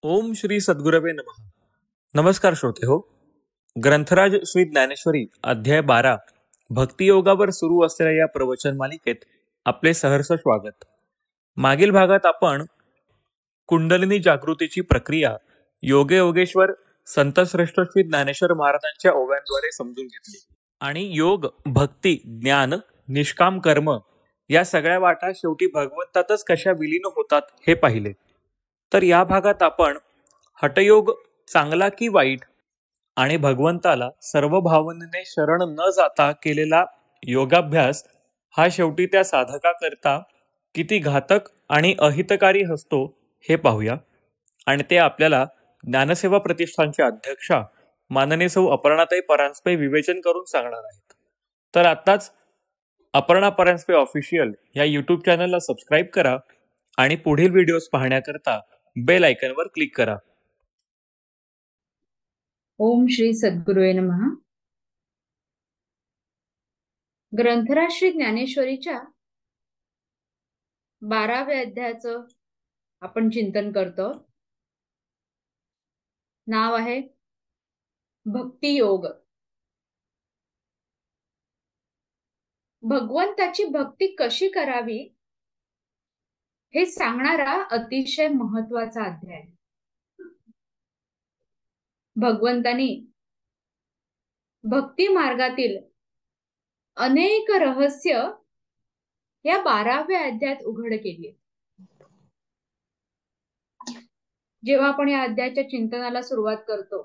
ओम श्री सद्गुरवे नमः. नमस्कार श्रोते हो. ग्रंथराज श्री ज्ञानेश्वरी अध्याय 12 भक्तियोगावर सुरू असलेल्या या प्रवचन मालिकेत आपले सहर्ष स्वागत. मागील भागात आपण कुंडलिनी जागृतीची प्रक्रिया योगे योगेश्वर संतश्रेष्ठ श्री ज्ञानेश्वर महाराजांच्या ओव्यांद्वारे समजून घेतली आणि योग, भक्ती, ज्ञान, निष्काम कर्म या सगळ्या वाटा शेवटी भगवंतातच कशा विलीन होतात हे पाहिले. तर या भागात आपण हठयोग चांगला की वाईट आणि भगवंताला सर्व भावनेने शरण न जाता केलेला योगाभ्यास हा शेवटी त्या साधकाकरता किती घातक आणि अहितकारी असतो हे पाहूया. आणि ते आपल्याला ज्ञानसेवा प्रतिष्ठानच्या अध्यक्षा माननीय सौ अपर्णाताई परांजपे विवेचन करून सांगणार आहेत. तर आत्ताच अपर्णा परांजपे ऑफिशियल या यूट्यूब चॅनलला सबस्क्राईब करा आणि पुढील व्हिडिओज पाहण्याकरता बेल आयकॉनवर क्लिक करा. ओम श्री सद्गुरुवे नमः. ग्रंथराज श्री ज्ञानेश्वरीच्या 12व्या अध्यायाचं आपण चिंतन करतो. नाव आहे भक्ती योग. भगवंताची भक्ती कशी करावी हे सांगणारा अतिशय महत्वाचा अध्याय. भगवंतानी भक्ती मार्गातील अनेक रहस्य या 12व्या अध्यायात उघड केली. जेव्हा आपण या अध्यायाच्या चिंतनाला सुरुवात करतो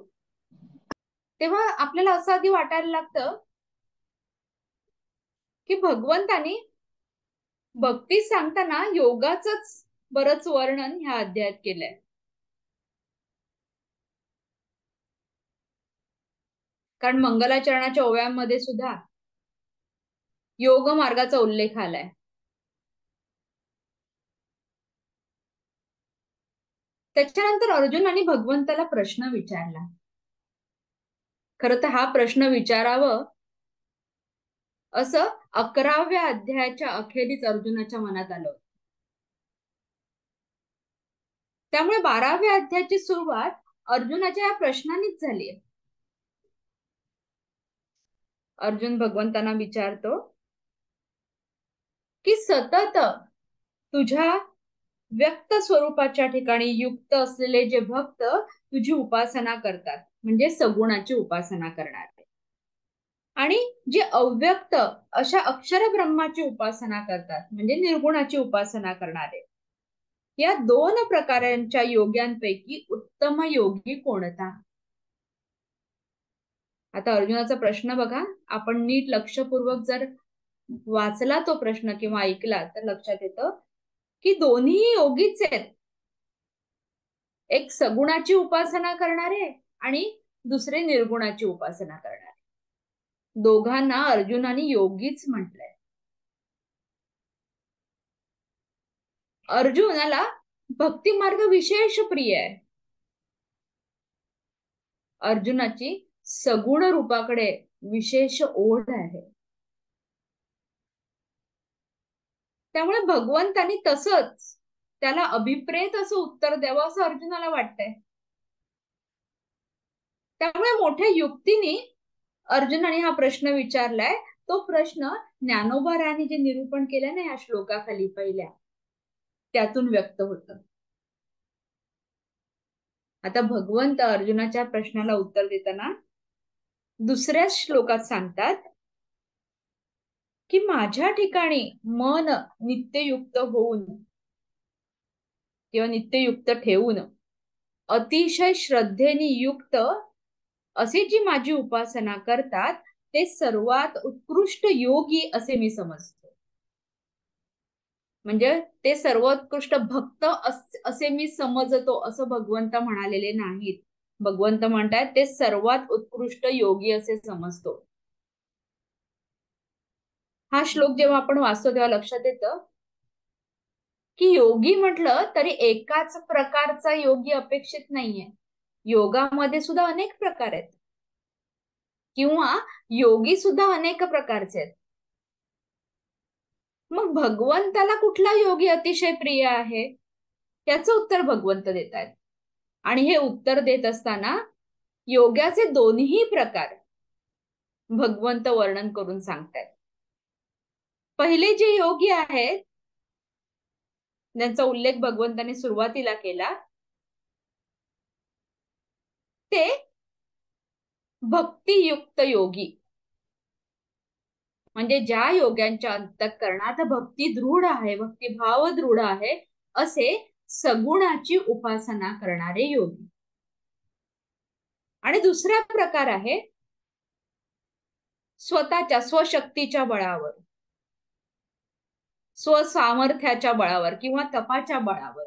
तेव्हा आपल्याला असं आधी वाटायला लागतं की भगवंतानी भक्ती सांगताना योगाचंच बरंच वर्णन ह्या अध्यायात केलंय. कारण मंगलाचरणाच्या ओव्यांमध्ये सुद्धा योग मार्गाचा उल्लेख आलाय. त्याच्यानंतर अर्जुनाने भगवंताला प्रश्न विचारला. खरं तर हा प्रश्न विचारावं असं 11व्या अध्यायाच्या अखेरीच अर्जुनाच्या मनात आलं. त्यामुळे 12व्या अध्यायाची सुरुवात अर्जुनाच्या या प्रश्नानेच झाली. अर्जुन भगवंतांना विचारतो की सतत तुझ्या व्यक्त स्वरूपाच्या ठिकाणी युक्त असलेले जे भक्त तुझी उपासना करतात म्हणजे सगुणाची उपासना करणारे, आणि जे अव्यक्त अशा अक्षर ब्रह्माची उपासना करतात म्हणजे निर्गुणाची उपासना करणारे, या 2 प्रकारांच्या योग्यांपैकी उत्तम योगी कोणता? आता अर्जुनाचा प्रश्न बघा. आपण नीट लक्षपूर्वक जर वाचला तो प्रश्न किंवा ऐकला तर लक्षात येतं की दोन्ही योगीच आहेत. एक सगुणाची उपासना करणारे आणि दुसरे निर्गुणाची उपासना करणारे. दोघांना अर्जुनाने योगीच म्हटलंय. अर्जुनाला भक्ती मार्ग विशेष प्रिय आहे. अर्जुनाची सगुण रूपाकडे विशेष ओढ आहे. त्यामुळे भगवंतानी तसंच त्याला अभिप्रेत असं उत्तर द्यावं असं अर्जुनाला वाटतंय. त्यामुळे मोठ्या युक्तीने अर्जुनाने हा प्रश्न विचारलाय. तो प्रश्न ज्ञानोबारांनी जे निरूपण केलं ना या श्लोकाखाली पहिल्या, त्यातून व्यक्त होत. आता भगवंत अर्जुनाच्या प्रश्नाला उत्तर देताना दुसऱ्या श्लोकात सांगतात की माझ्या ठिकाणी मन नित्ययुक्त होऊन किंवा नित्ययुक्त ठेवून अतिशय श्रद्धेने युक्त असे जी माझी उपासना करतात ते सर्वात उत्कृष्ट योगी असे मी समजतो. म्हणजे ते सर्वोत्कृष्ट भक्त असे मी समजतो असं भगवंत म्हणालेले नाहीत. भगवंत म्हणतात ते सर्वात उत्कृष्ट योगी असे समजतो. हा श्लोक जेव्हा आपण वाचतो तेव्हा लक्षात येतं की योगी म्हटलं तरी एकाच प्रकारचा योगी अपेक्षित नाहीये. योगामध्ये सुद्धा अनेक प्रकार आहेत किंवा योगी सुद्धा अनेक प्रकारचे आहेत. मग भगवंताला कुठला योगी अतिशय प्रिय आहे याचं उत्तर भगवंत देत आहेत. आणि हे उत्तर देत असताना योगाचे दोन्ही प्रकार भगवंत वर्णन करून सांगतात. पहिले जे योगी आहेत ज्यांचा उल्लेख भगवंताने सुरुवातीला केला ते भक्तियुक्त योगी, म्हणजे ज्या योग्यांच्या अंतःकरणात भक्ती दृढ आहे, भक्तिभाव दृढ आहे, असे सगुणाची उपासना करणारे योगी. आणि दुसरा प्रकार आहे स्वतःच्या स्वशक्तीच्या बळावर, स्वसामर्थ्याच्या बळावर किंवा तपाच्या बळावर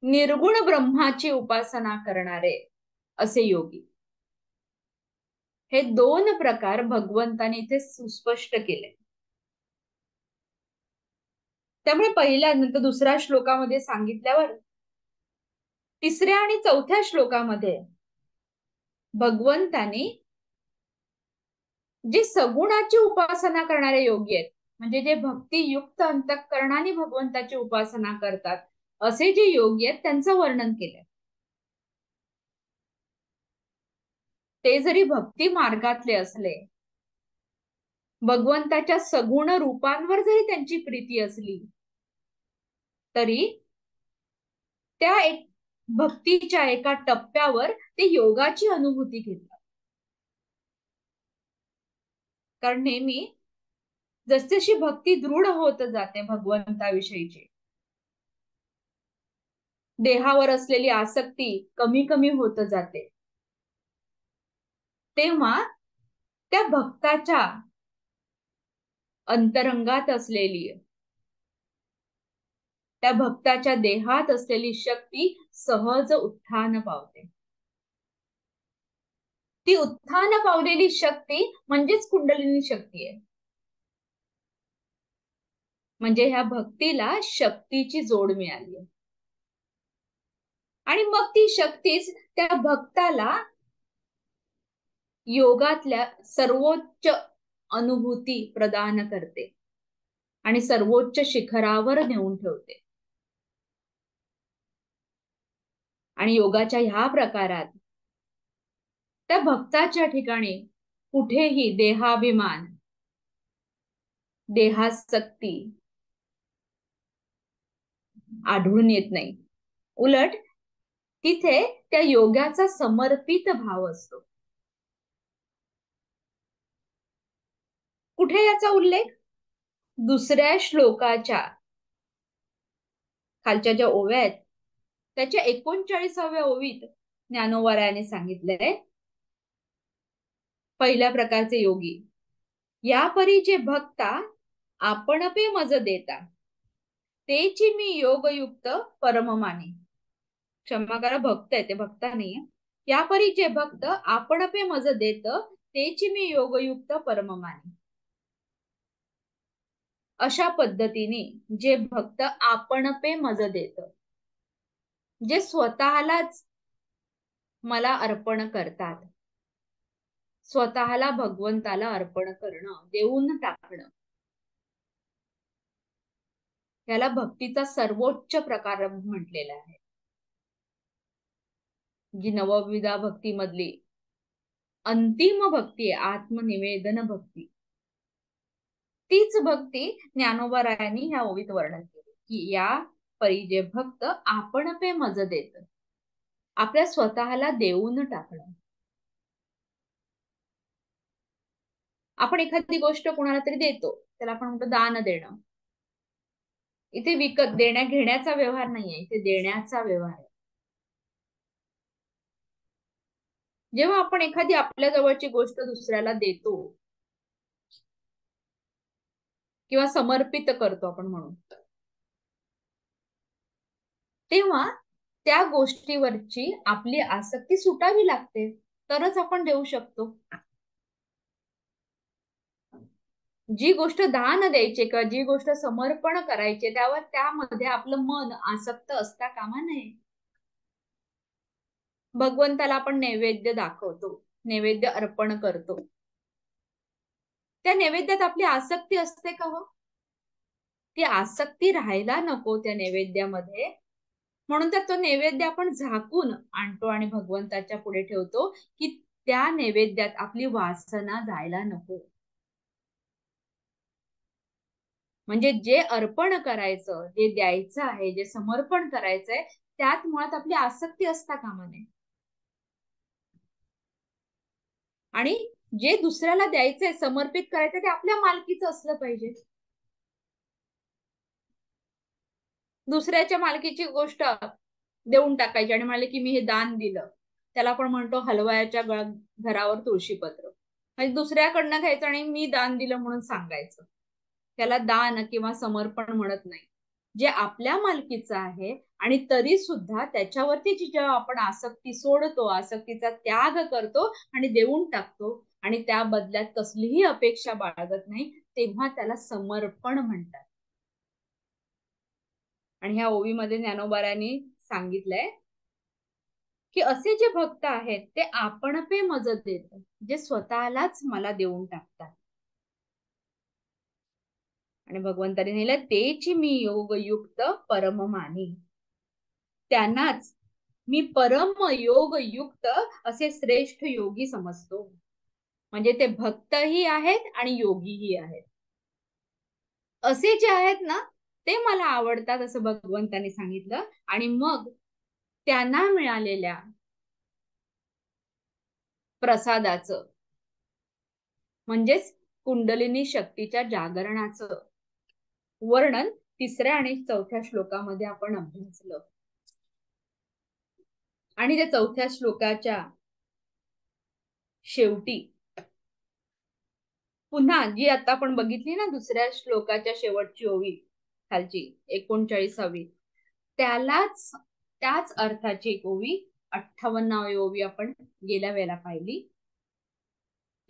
निर्गुण ब्रह्माची उपासना करणारे असे योगी. हे दोन प्रकार भगवंताने इथे सुस्पष्ट केले. त्यामुळे पहिल्या नंतर दुसऱ्या श्लोकामध्ये सांगितल्यावर तिसऱ्या आणि चौथ्या श्लोकामध्ये भगवंताने जे सगुणाची उपासना करणारे योगी आहेत, म्हणजे जे भक्तियुक्त अंतःकरणाने भगवंताची उपासना करतात असे जे योगी आहेत त्यांचं वर्णन केलंय. ते जरी भक्ती मार्गातले असले, भगवंताच्या सगुण रूपांवर जरी त्यांची प्रीती असली, तरी त्या एक भक्तीच्या एका टप्प्यावर ते योगाची अनुभूती घेतात. कारण नेहमी जसजशी भक्ती दृढ होत जाते भगवंताविषयीची, देहावर असलेली आसक्ती कमी कमी होत जाते, तेव्हा त्या भक्ताच्या अंतरंगात असलेली, त्या भक्ताच्या देहात असलेली शक्ती सहज उत्थान पावते. ती उत्थान पावलेली शक्ती म्हणजेच कुंडलिनी शक्ती आहे. म्हणजे ह्या भक्तीला शक्तीची जोड मिळाली आहे. आणि मग ती शक्तीच त्या भक्ताला योगातल्या सर्वोच्च अनुभूती प्रदान करते आणि सर्वोच्च शिखरावर नेऊन ठेवते. आणि योगाच्या ह्या प्रकारात त्या भक्ताच्या ठिकाणी कुठेही देहाभिमान, देहासक्ती आढळून येत नाही. उलट तिथे त्या योगाचा समर्पित भाव असतो. कुठे याचा उल्लेख दुसऱ्या श्लोकाच्या खालच्या ज्या ओव्या आहेत त्याच्या 39व्या ओवीत ज्ञानोबरायाने सांगितलंय, पहिल्या प्रकारचे योगी या परी जे भक्ता आपण पे मज देता तेची मी योगयुक्त परम माने. क्षमा करा, भक्त आहे ते, भक्ता नाहीये. या परी जे भक्त आपण पे मज देत तेची मी योगयुक्त परम माने. अशा पद्धतीने जे भक्त आपण पे मज देत, जे स्वतःलाच मला अर्पण करतात, स्वतःला भगवंताला अर्पण करणं, देऊन टाकणं, याला भक्तीचा सर्वोच्च प्रकार म्हटलेला आहे. जी नवविधा भक्ती मधली अंतिम भक्ती आहे, आत्मनिवेदन भक्ती, तीच भक्ती ज्ञानोबरायांनी ह्या ओवीत वर्णन केली की या परी जे भक्त आपण पे मज देत, आपल्या स्वतःला देऊन टाकणं. आपण एखादी गोष्ट कोणाला तरी देतो, त्याला आपण म्हणतो दान देणं. इथे विकत देण्या घेण्याचा व्यवहार नाहीये, इथे देण्याचा व्यवहार आहे. जेव्हा आपण एखादी आपल्या जवळची गोष्ट दुसऱ्याला देतो किंवा समर्पित करतो आपण म्हणून, तेव्हा त्या गोष्टीवरची आपली आसक्ती सुटावी लागते, तरच आपण देऊ शकतो. जी गोष्ट दान द्यायची किंवा जी गोष्ट समर्पण करायची त्यावर त्यामध्ये आपलं मन आसक्त असता कामा नये. भगवंताला आपण नैवेद्य दाखवतो, नैवेद्य अर्पण करतो, त्या नैवेद्यात आपली आसक्ती असते का हो? ती आसक्ती राहायला नको त्या नैवेद्यामध्ये. म्हणून तर तो नैवेद्य आपण झाकून आणतो आणि भगवंताच्या पुढे ठेवतो की त्या नैवेद्यात आपली वासना जायला नको. म्हणजे जे अर्पण करायचं, जे द्यायचं आहे, जे समर्पण करायचंय, त्यात मुळात आपली आसक्ती असता कामा नये. आणि जे दुसऱ्याला द्यायचंय, समर्पित करायचंय, ते आपल्या मालकीचं असलं पाहिजे. दुसऱ्याच्या मालकीची गोष्ट देऊन टाकायची आणि म्हणाले की मी हे दान दिलं. त्याला आपण म्हणतो हलवायाच्या घरावर तुळशीपत्र. म्हणजे दुसऱ्याकडनं घ्यायचं आणि मी दान दिलं म्हणून सांगायचं. त्याला दान किंवा समर्पण म्हणत नाही. जे आपल्या मालकीचं आहे आणि तरी सुद्धा त्याच्यावरती जेव्हा आपण आसक्ती सोडतो, आसक्तीचा त्याग करतो आणि देऊन टाकतो आणि त्या बदल्यात कसलीही अपेक्षा बाळगत नाही, तेव्हा त्याला समर्पण म्हणतात. आणि ह्या ओवीमध्ये ज्ञानोबारांनी सांगितलंय की असे जे भक्त आहेत ते आपणपे मज देत, जे स्वतःलाच मला देऊन टाकतात. आणि भगवंताने लिहिलं तेची मी योगयुक्त परम मानी, त्यांनाच मी परम योगयुक्त असे श्रेष्ठ योगी समजतो. म्हणजे ते भक्तही आहेत आणि योगीही आहेत. असे जे आहेत ना ते मला आवडतात असं भगवंताने सांगितलं. आणि मग त्यांना मिळालेल्या प्रसादाचं म्हणजेच कुंडलिनी शक्तीच्या जागरणाचं वर्णन 3ऱ्या आणि 4थ्या श्लोकामध्ये आपण अभ्यासलं. आणि त्या 4थ्या श्लोकाच्या शेवटी पुन्हा जी आता आपण बघितली ना 2ऱ्या श्लोकाच्या शेवटची ओवी खालची 39वी, त्याच अर्थाची एक ओवी 58वी ओवी आपण गेल्या वेळेला पाहिली.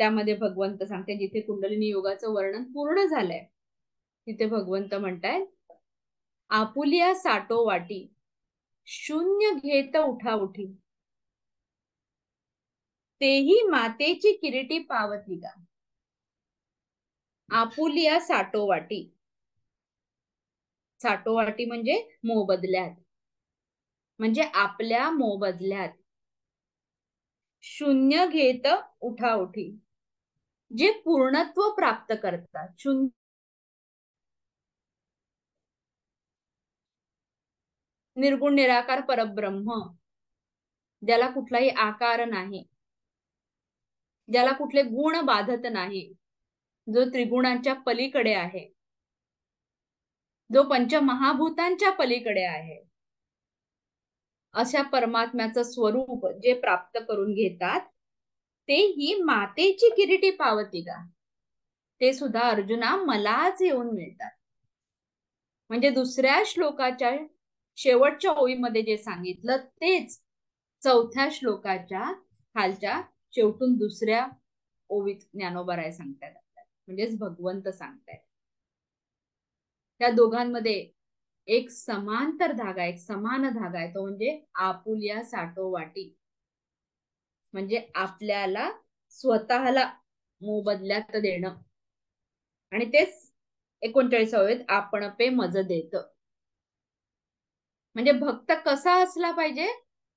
त्यामध्ये भगवंत सांगते, जिथे कुंडलिनी योगाचं वर्णन पूर्ण झालंय तिथे भगवंत म्हणताय, आपुलिया साठो वाटी शून्य घेत उठा उठी, तेही मातेची किरीटी पावती का. आपुलिया साठो वाटी, साठो वाटी म्हणजे मोबदल्यात, म्हणजे आपल्या मोबदल्यात शून्य घेत उठा उठी, जे पूर्णत्व प्राप्त करतात. शून्य निर्गुण निराकार परब्रह्म, ज्याला कुठलाही आकार नाही, ज्याला कुठले गुण बाधत नाही, जो त्रिगुणांच्या पलीकडे आहे, जो पंचमहाभूतांच्या पलीकडे आहे, अशा परमात्म्याचं स्वरूप जे प्राप्त करून घेतात ते ही मातेची किरीटी पावती का, ते सुद्धा अर्जुना मलाच येऊन मिळतात. म्हणजे 2ऱ्या श्लोकाच्या शेवटच्या ओळीमध्ये जे सांगितलं तेच 4थ्या श्लोकाच्या खालच्या शेवटून 2ऱ्या ओवीत ज्ञानोबाराय सांगतायत, म्हणजेच भगवंत सांगतायत. त्या दोघांमध्ये एक समांतर धागा, एक समान धागा आहे, तो म्हणजे आपुलिया साठो वाटी, म्हणजे आपल्याला स्वतःला मोबदल्यात देणं. आणि तेच 39वीत आपण पे मज देत, म्हणजे भक्त कसा असला पाहिजे,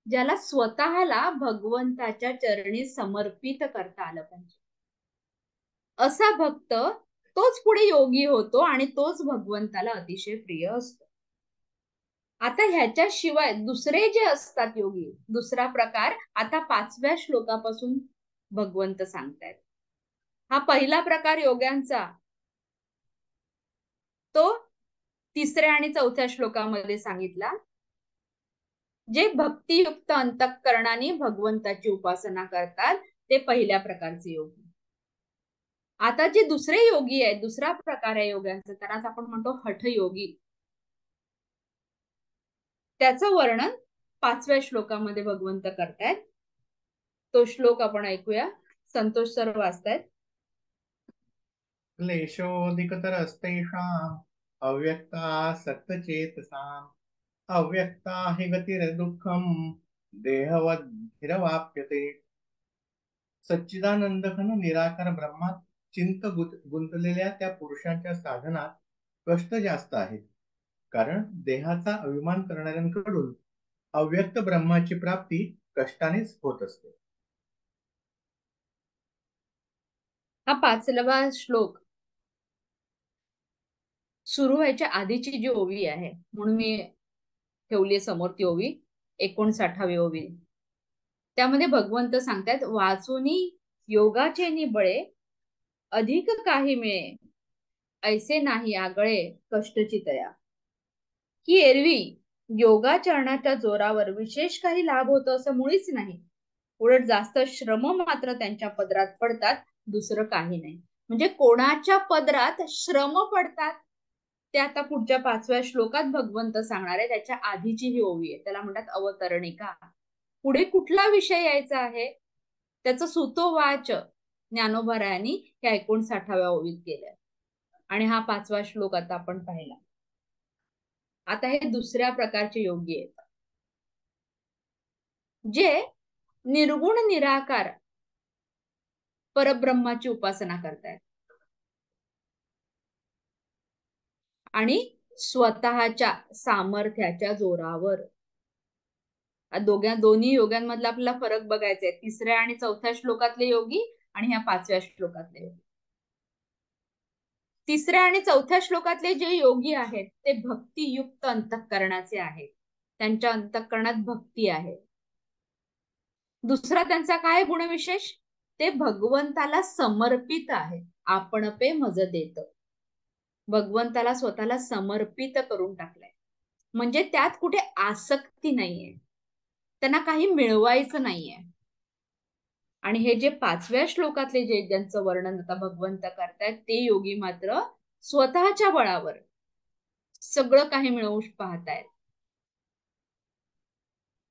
ज्याला स्वतःला भगवंताच्या चरणी समर्पित करता आलं पाहिजे. असा भक्त तोच पुढे योगी होतो आणि तोच भगवंताला अतिशय प्रिय असतो. आता ह्याच्याशिवाय दुसरे जे असतात योगी, 2रा प्रकार आता 5व्या श्लोकापासून भगवंत सांगतायत. हा पहिला प्रकार योग्यांचा तो 3ऱ्या आणि 4थ्या श्लोकामध्ये सांगितला, जे भक्तियुक्त अंतःकरणाने भगवंताची उपासना करतात ते पहिल्या प्रकारचे योगी. आता जे दुसरे योगी आहेत, 2रा प्रकार आहे योगांचा, त्यालाच आपण म्हणतो हठयोगी. त्याचं वर्णन 5व्या श्लोकामध्ये भगवंत करतायत. तो श्लोक आपण ऐकूया. संतोष सर वाचतायत. क्लेशोऽधिकतरस्तेषाम् अव्यक्तासक्तचेतसाम् अव्यक्ता हि गतिर्दुःखम् देहवद्भिरवाप्यते. सच्चिदानंद घन निराकार ब्रह्मात चिंत गुंतलेल्या त्या पुरुषांच्या साधनात कष्ट जास्त आहेत, कारण देहाचा अभिमान करणाऱ्यांकडून अव्यक्त ब्रह्माची प्राप्ती कष्टानेच होत असते. हा 5वा श्लोक सुरू व्हायच्या आधीची जी ओवी आहे, म्हणून मी ठेवली समोर ती ओवी, 59वी ओवी. त्यामध्ये भगवंत सांगतात, वाचुनी योगाचे निबळे अधिक काही मिळे, ऐसे नाही आगळे कष्टची तया. ही एरवी योगाचरणाच्या जोरावर विशेष काही लाभ होतो असं मुळीच नाही. उलट जास्त श्रम मात्र त्यांच्या पदरात पडतात, दुसरं काही नाही. म्हणजे कोणाच्या पदरात श्रम पडतात ते आता पुढच्या 5व्या श्लोकात भगवंत सांगणार आहे. त्याच्या आधीची ही ओवी आहे, त्याला म्हणतात अवतरणिका. पुढे कुठला विषय यायचा आहे त्याचं सुतोवाच ज्ञानोबरायांनी या 59व्या ओवीत केलंय. आणि हा 5वा श्लोक आता आपण पाहिला. आता हे दुसऱ्या प्रकारचे योगी आहेत, जे निर्गुण निराकार परब्रह्माची उपासना करतायत आणि स्वतःच्या सामर्थ्याच्या जोरावर. दोन्ही योग्यांमधला आपल्याला फरक बघायचा आहे, 3ऱ्या आणि 4थ्या श्लोकातले योगी आणि ह्या 5व्या श्लोकातले योगी. 3ऱ्या आणि 4थ्या श्लोकातले जे योगी आहेत ते भक्तियुक्त अंतःकरणाचे आहेत, त्यांच्या अंतःकरणात भक्ती आहे. दुसरा त्यांचा काय गुणविशेष, ते भगवंताला समर्पित आहे. आपण पे मज देत, भगवंताला स्वतःला समर्पित करून टाकलंय. म्हणजे त्यात कुठे आसक्ती नाहीये, त्यांना काही मिळवायचं नाहीये. आणि हे जे 5व्या श्लोकातले जे ज्यांचं वर्णन आता भगवंत करतायत ते योगी मात्र स्वतःच्या बळावर सगळं काही मिळवू पाहतायत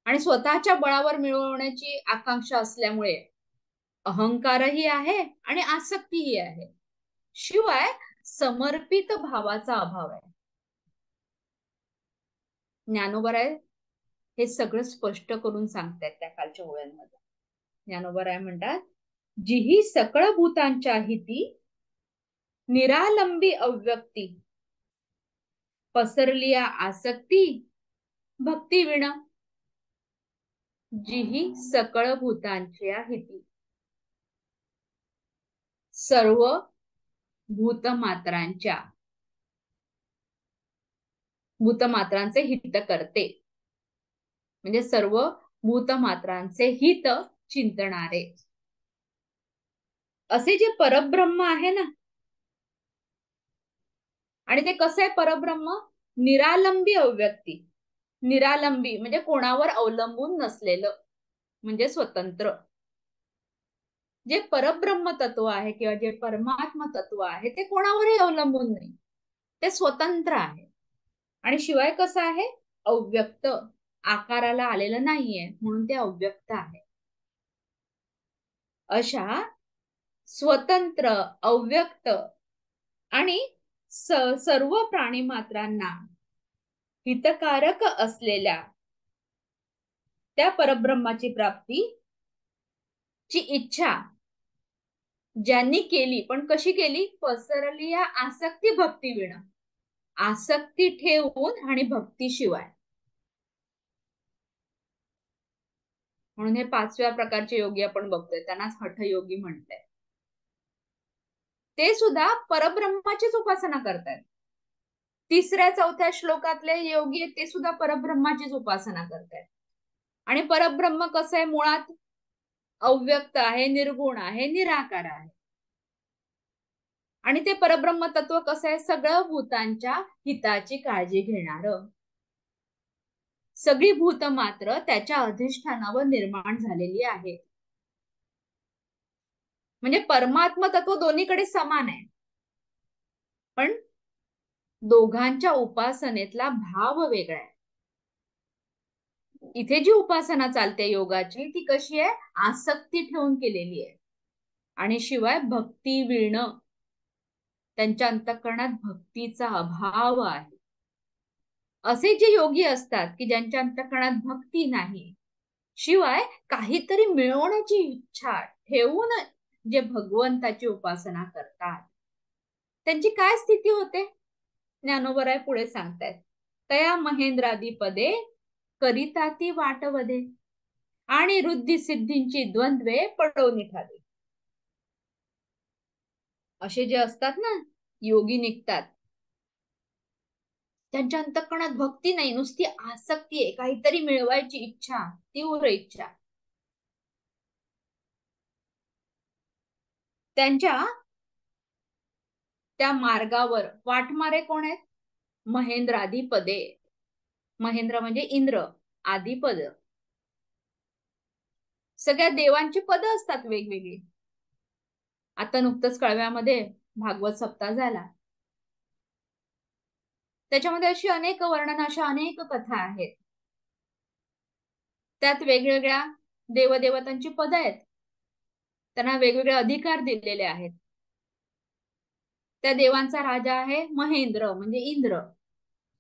आणि स्वतःच्या बळावर मिळवण्याची आकांक्षा असल्यामुळे अहंकारही आहे आणि आसक्तीही आहे, शिवाय समर्पित भावाचा अभाव आहे. ज्ञानोबराय हे सगळं स्पष्ट करून सांगतायत त्या कालच्या ओव्यांमध्ये. ज्ञानोबराय म्हणतात, जिही सकळ भूतांच्या हिती निरालंबी अव्यक्ती पसरली आसक्ती भक्ती विण. जिही सकळ भूतांच्या हिती, सर्व भूतमात्रांचे हित करते, म्हणजे सर्व भूतमात्रांचे हित चिंतणारे असे जे परब्रह्म आहे ना. आणि ते कसं आहे परब्रह्म, निरालंबी अव्यक्ती. निरालंबी म्हणजे कोणावर अवलंबून नसलेलं, म्हणजे स्वतंत्र. जे परब्रह्म तत्व आहे किंवा जे परमात्मा तत्व आहे ते कोणावरही अवलंबून नाही, ते स्वतंत्र आहे. आणि शिवाय कसं आहे, अव्यक्त, आकाराला आलेलं नाहीये म्हणून ते अव्यक्त आहे. अशा स्वतंत्र, अव्यक्त आणि सर्व प्राणी मात्रांना हितकारक असलेल्या त्या परब्रह्माची प्राप्ती ची इच्छा ज्यांनी केली, पण कशी केली, पसरली या आसक्ती भक्ती विण, आसक्ती ठेवून आणि भक्तीशिवाय. म्हणून हे 5व्या प्रकारचे योगी आपण बघतोय, त्यांनाच हठयोगी म्हणताय. ते सुद्धा परब्रह्माचीच उपासना करतायत. 3ऱ्या 4थ्या श्लोकातले योगी ते सुद्धा परब्रह्माचीच उपासना करतायत. आणि परब्रह्म कसं आहे, मुळात अव्यक्त आहे, निर्गुण आहे, निराकार आहे. आणि ते परब्रह्म तत्व कसं आहे, सगळं भूतांच्या हिताची काळजी घेणारं. सगळी भूत मात्र त्याच्या अधिष्ठानावर निर्माण झालेली आहे. म्हणजे परमात्मा तत्व दोन्हीकडे समान आहे, पण दोघांच्या उपासनेतला भाव वेगळा आहे. इथे जी उपासना चालते योगाची ती कशी आहे, आसक्ती ठेवून केलेली आहे. आणि शिवाय भक्ती विण, त्यांच्या अंतःकरणात भक्तीचा अभाव आहे. असे जे योगी असतात की ज्यांच्या अंतःकरणात भक्ती नाही, शिवाय काहीतरी मिळवण्याची इच्छा ठेवून जे भगवंताची उपासना करतात, त्यांची काय स्थिती होते, ज्ञानोबराय पुढे सांगतायत. तया महेंद्रादी पदे करिता ती वाटवदे आणि रुद्धी सिद्धींची द्वंद्वे पडवून ठावे. असे जे असतात ना योगी निघतात, त्यांच्या अंतःकरणात भक्ती नाही, नुसती आसक्ती आहे, काहीतरी मिळवायची इच्छा, तीव्र इच्छा. त्यांच्या त्या मार्गावर वाटमारे कोण आहेत? महेंद्राधिपदे. महेंद्र म्हणजे इंद्र, आदिपद. सगळ्या देवांची पद असतात वेगवेगळी. आता नुकतंच कळव्यामध्ये भागवत सप्ताह झाला, त्याच्यामध्ये अशी अनेक वर्णन, अशा अनेक कथा आहेत. त्यात वेगवेगळ्या देवदेवतांची पद आहेत, त्यांना वेगवेगळे अधिकार दिलेले आहेत. त्या देवांचा राजा आहे महेंद्र म्हणजे इंद्र.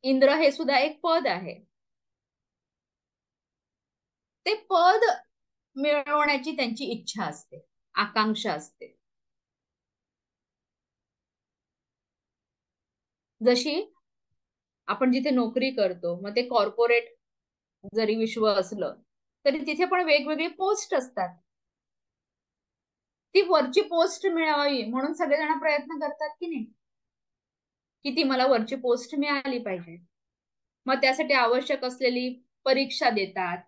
इंद्र हे सुद्धा एक पद आहे. ते पद मिळवण्याची त्यांची इच्छा असते, आकांक्षा असते. जशी आपण जिथे नोकरी करतो, मग ते कॉर्पोरेट जरी विश्व असलं तरी तिथे पण वेगवेगळी पोस्ट असतात. ती वरची पोस्ट मिळावी म्हणून सगळेजण प्रयत्न करतात की नाही, की ती मला वरची पोस्ट मिळाली पाहिजे. मग त्यासाठी आवश्यक असलेली परीक्षा देतात,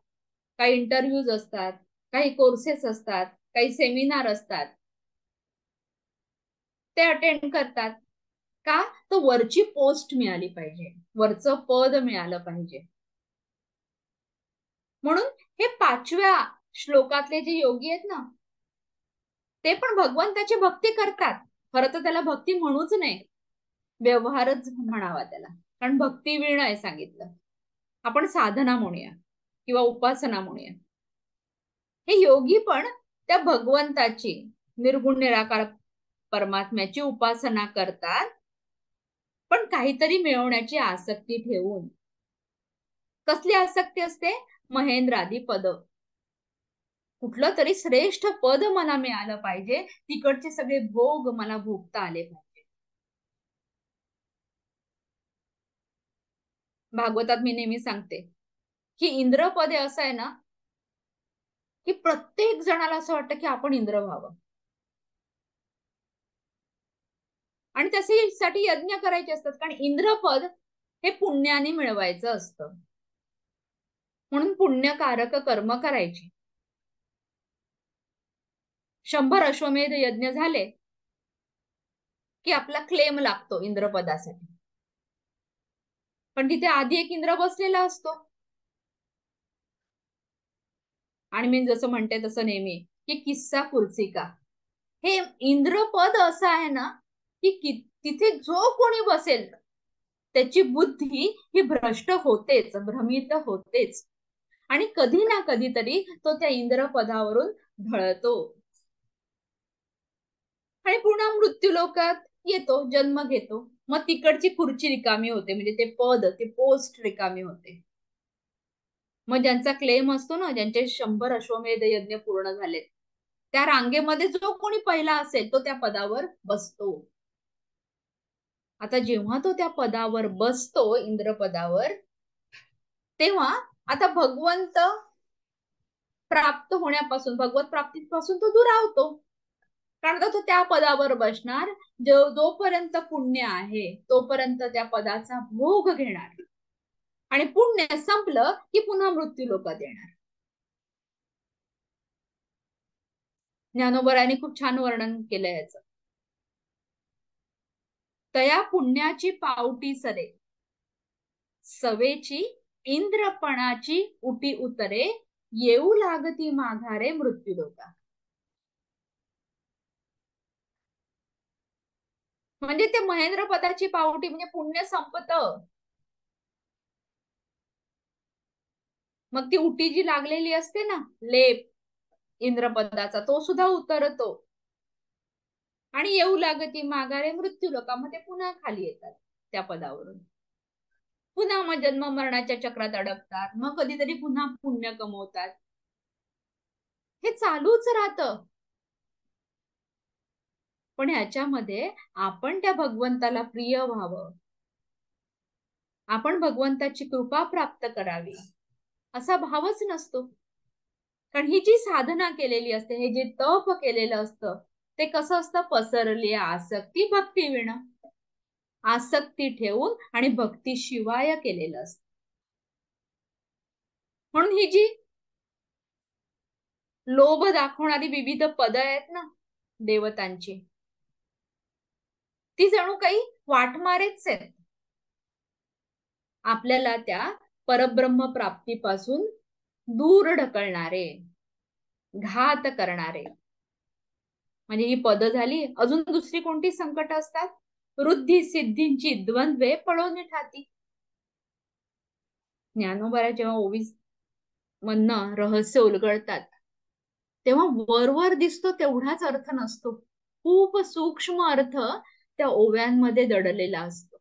काही इंटरव्ह्यूज असतात, काही कोर्सेस असतात, काही सेमिनार असतात, ते अटेंड करतात. का? तो वरची पोस्ट मिळाली पाहिजे, वरचं पद मिळालं पाहिजे. म्हणून हे 5व्या श्लोकातले जे योगी आहेत ना, ते पण भगवंताची भक्ती करतात. खरं तर त्याला भक्ती म्हणूच नाही, व्यवहारच म्हणावा त्याला, कारण भक्ती विण आहे सांगितलं. आपण साधना म्हणूया किंवा उपासना म्हणूया. हे योगी पण त्या भगवंताची, निर्गुण निराकार परमात्म्याची उपासना करतात, पण काहीतरी मिळवण्याची आसक्ती ठेवून. कसली आसक्ती असते? महेंद्रादी पद, कुठलं तरी श्रेष्ठ पद मला मिळालं पाहिजे, तिकडचे सगळे भोग मला भोगता आले पाहिजे. भागवतात मी नेहमी सांगते की इंद्रपदे असं आहे ना, की प्रत्येक जणाला असं वाटतं की आपण इंद्र व्हावं, आणि त्यासाठी यज्ञ करायचे असतात, कारण इंद्रपद हे पुण्याने मिळवायचं असतं. म्हणून पुण्यकारक कर्म करायची. 100 अश्वमेध यज्ञ झाले की आपला क्लेम लागतो इंद्रपदासाठी. पण तिथे आधी एक इंद्र बसलेला असतो. आणि मी जसं म्हणते तसं नेहमी की किस्सा कुर्सिका, हे इंद्रपद असं आहे ना की तिथे जो कोणी बसेल त्याची बुद्धी ही भ्रष्ट होतेच, भ्रमित होतेच, आणि कधी ना कधीतरी तो त्या इंद्रपदावरून ढळतो आणि पुन्हा मृत्यू लोकात येतो, जन्म घेतो. मग तिकडची खुर्ची रिकामी होते, म्हणजे ते पद, ते पोस्ट रिकामी होते. मग ज्यांचा क्लेम असतो ना, ज्यांचे 100 अश्वमेध यज्ञ पूर्ण झालेत, त्या रांगेमध्ये जो कोणी पहिला असेल तो त्या पदावर बसतो. आता जेव्हा तो त्या पदावर बसतो, इंद्रपदावर, तेव्हा आता भगवंत प्राप्त होण्यापासून, भगवत प्राप्तीपासून तो दुरावतो. कारण तो त्या पदावर बसणार, जोपर्यंत पुण्य आहे तोपर्यंत त्या पदाचा भोग घेणार, आणि पुण्य संपलं की पुन्हा मृत्यू लोकात येणार. ज्ञानोबरायांनी खूप छान वर्णन केलंय याचं. तया पुण्याची पावटी सरे, सवेची इंद्रपणाची उटी उतरे, येऊ लागती माघारे मृत्यू लोका. म्हणजे ते महेंद्र पदाची पावटी म्हणजे पुण्य संपत, मग ती उटी जी लागलेली असते ना, लेप इंद्रपदाचा, तो सुद्धा उतरतो, आणि येऊ लागती माघारे मृत्यू लोका, मग ते पुन्हा खाली येतात त्या पदावरून. पुन्हा मग जन्म मरणाच्या चक्रात अडकतात, मग कधीतरी पुन्हा पुण्य कमवतात. हे चालूच राहतं. पण ह्याच्यामध्ये आपण त्या भगवंताला प्रिय व्हावं, आपण भगवंताची कृपा प्राप्त करावी, असा भावच नसतो. कारण ही जी साधना केलेली असते, हे जे तप केलेलं असतं, ते कसं असतं? पसरली आसक्ती भक्ती विण, आसक्ती ठेवून आणि भक्तीशिवाय केलेलं असतं. म्हणून ही जी लोभ दाखवणारी विविध पद आहेत ना देवतांची, ती जणू काही वाटमारेच आहेत, आपल्याला त्या परब्रह्म प्राप्तीपासून दूर ढकलणारे, घात करणारे. म्हणजे ही पद झाली. अजून दुसरी कोणती संकट असतात? वृद्धी सिद्धींची द्वंद्वे पळवून ठाती. ज्ञानोबा जेव्हा ओवीस मधनं रहस्य उलगडतात, तेव्हा वरवर दिसतो तेवढाच अर्थ नसतो. खूप सूक्ष्म अर्थ त्या ओव्यांमध्ये दडलेला असतो.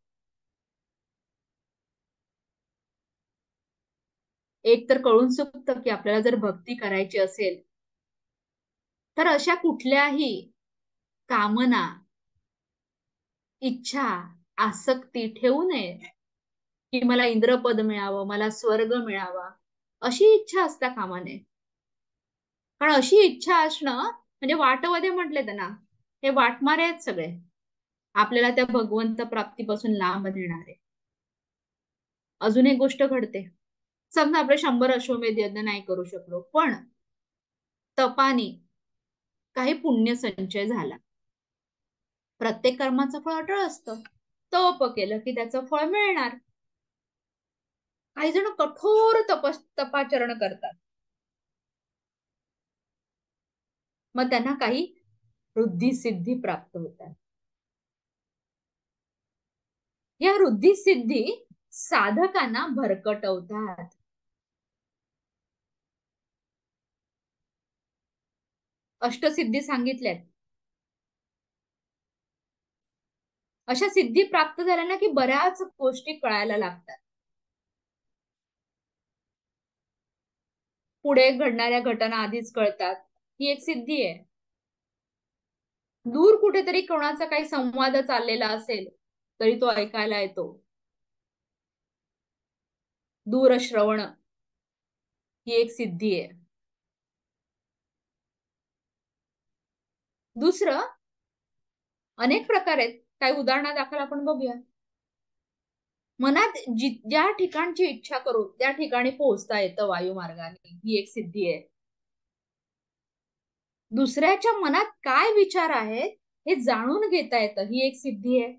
एक तर कळून चुकतं की आपल्याला जर भक्ती करायची असेल तर अशा कुठल्याही कामना, इच्छा, आसक्ती ठेवू नये की मला इंद्रपद मिळावं, मला स्वर्ग मिळावा, अशी इच्छा असता कामा नये. कारण अशी इच्छा असणं म्हणजे वाटवदे म्हटले त्यांना, हे वाटमारे आहेत सगळे, आपल्याला त्या भगवंत प्राप्तीपासून लांब नेणारे. अजून एक गोष्ट घडते. समजा आपले 100 अश्वमेध यज्ञ नाही करू शकलो, पण तपानी काही पुण्य संचय झाला. प्रत्येक कर्माचं फळ अटळ असतं. तप केलं की त्याचं फळ मिळणार. काही जण कठोर तपाचरण करतात, मग त्यांना काही वृद्धी सिद्धी प्राप्त होतात. या वृद्धी सिद्धी साधकांना भरकटवतात. अष्टसिद्धी सांगितल्यात. अशा सिद्धी प्राप्त झाल्या ना की बऱ्याच गोष्टी कळायला लागतात. पुढे घडणाऱ्या घटना आधीच कळतात, ही एक सिद्धी आहे. दूर कुठेतरी कोणाचा काही संवाद चाललेला असेल तरी तो ऐकायला येतो. दूरश्रवण ही एक सिद्धी आहे. दुसरं, अनेक प्रकार आहेत. काही उदाहरणादाखल आपण बघूया. मनात ज्या ठिकाणची इच्छा करू त्या ठिकाणी पोहोचता येतं वायुमार्गाने, ही एक सिद्धी आहे. दुसऱ्याच्या मनात काय विचार आहेत हे जाणून घेता येतं, ही एक सिद्धी आहे.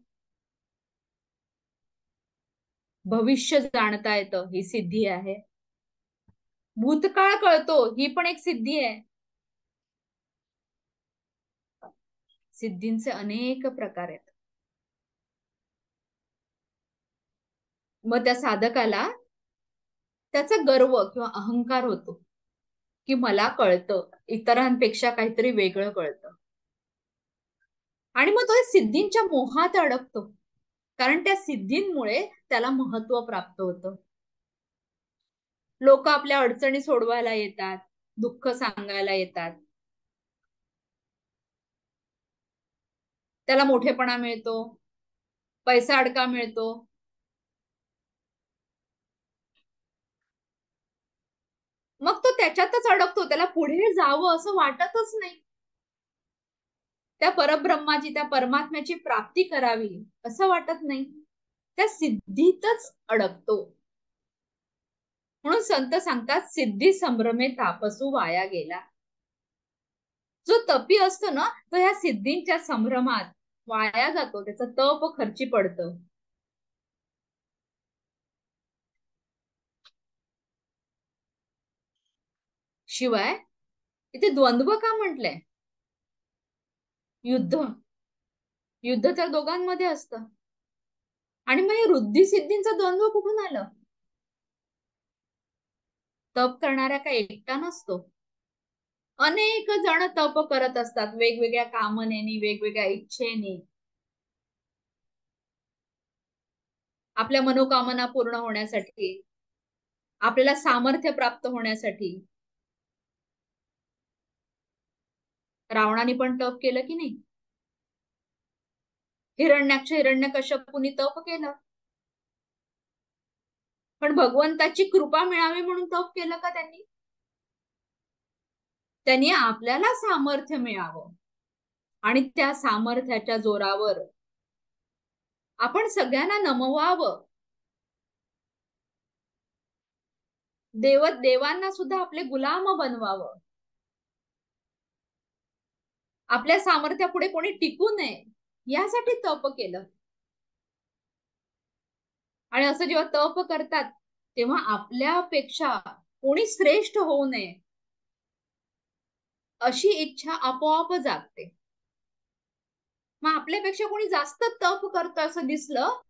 भविष्य जाणता येतं, ही सिद्धी आहे. भूतकाळ कळतो, ही पण एक सिद्धी आहे. सिद्धींचे अनेक प्रकार आहेत. मग त्या साधकाला त्याचा गर्व किंवा अहंकार होतो की मला कळतं, इतरांपेक्षा काहीतरी वेगळं कळतं. आणि मग तो सिद्धींच्या मोहात अडकतो, कारण त्या सिद्धींमुळे त्याला महत्व प्राप्त होतं. लोक आपल्या अडचणी सोडवायला येतात, दुःख सांगायला येतात, त्याला मोठेपणा मिळतो, पैसा अडका मिळतो. मग तो त्याच्यातच अडकतो, त्याला पुढे जावं असं वाटतच नाही. त्या परब्रह्माची, त्या परमात्म्याची प्राप्ती करावी असं वाटत नाही, त्या सिद्धीतच अडकतो. म्हणून संत सांगतात, सिद्धी संभ्रमे तापसू वाया गेला. जो तपी असतो ना तो ह्या सिद्धींच्या संभ्रमात वाया जातो, त्याचं तप खर्ची पडतं. शिवाय इथे द्वंद्व का म्हटलंय? युद्ध, युद्ध तर दोघांमध्ये असतं. आणि मग हे वृद्धी सिद्धींचा द्वंद्व कुठून आलं? तप करणाऱ्या का एकटा नसतो, अनेक जण तप करत असतात, वेगवेगळ्या कामनेनी, वेगवेगळ्या इच्छेनी, आपल्या मनोकामना पूर्ण होण्यासाठी, आपल्याला सामर्थ्य प्राप्त होण्यासाठी. रावणाने पण तप केलं की नाही? हिरण्याक्ष हिरण्यकश्यपूनी तप केलं, पण भगवंताची कृपा मिळावी म्हणून तप केलं का त्यांनी? त्यांनी आपल्याला सामर्थ्य मिळावं आणि त्या सामर्थ्याच्या जोरावर आपण सगळ्यांना नमवावं, देवांना सुद्धा आपले गुलाम बनवावं, आपल्या सामर्थ्यापुढे कोणी टिकू नये यासाठी तप केलं. आणि असं जेव्हा तप करतात तेव्हा आपल्यापेक्षा कोणी श्रेष्ठ होऊ नये अशी इच्छा आपोआप जागते. मग आपल्यापेक्षा कोणी जास्त तप करतं असं दिसलं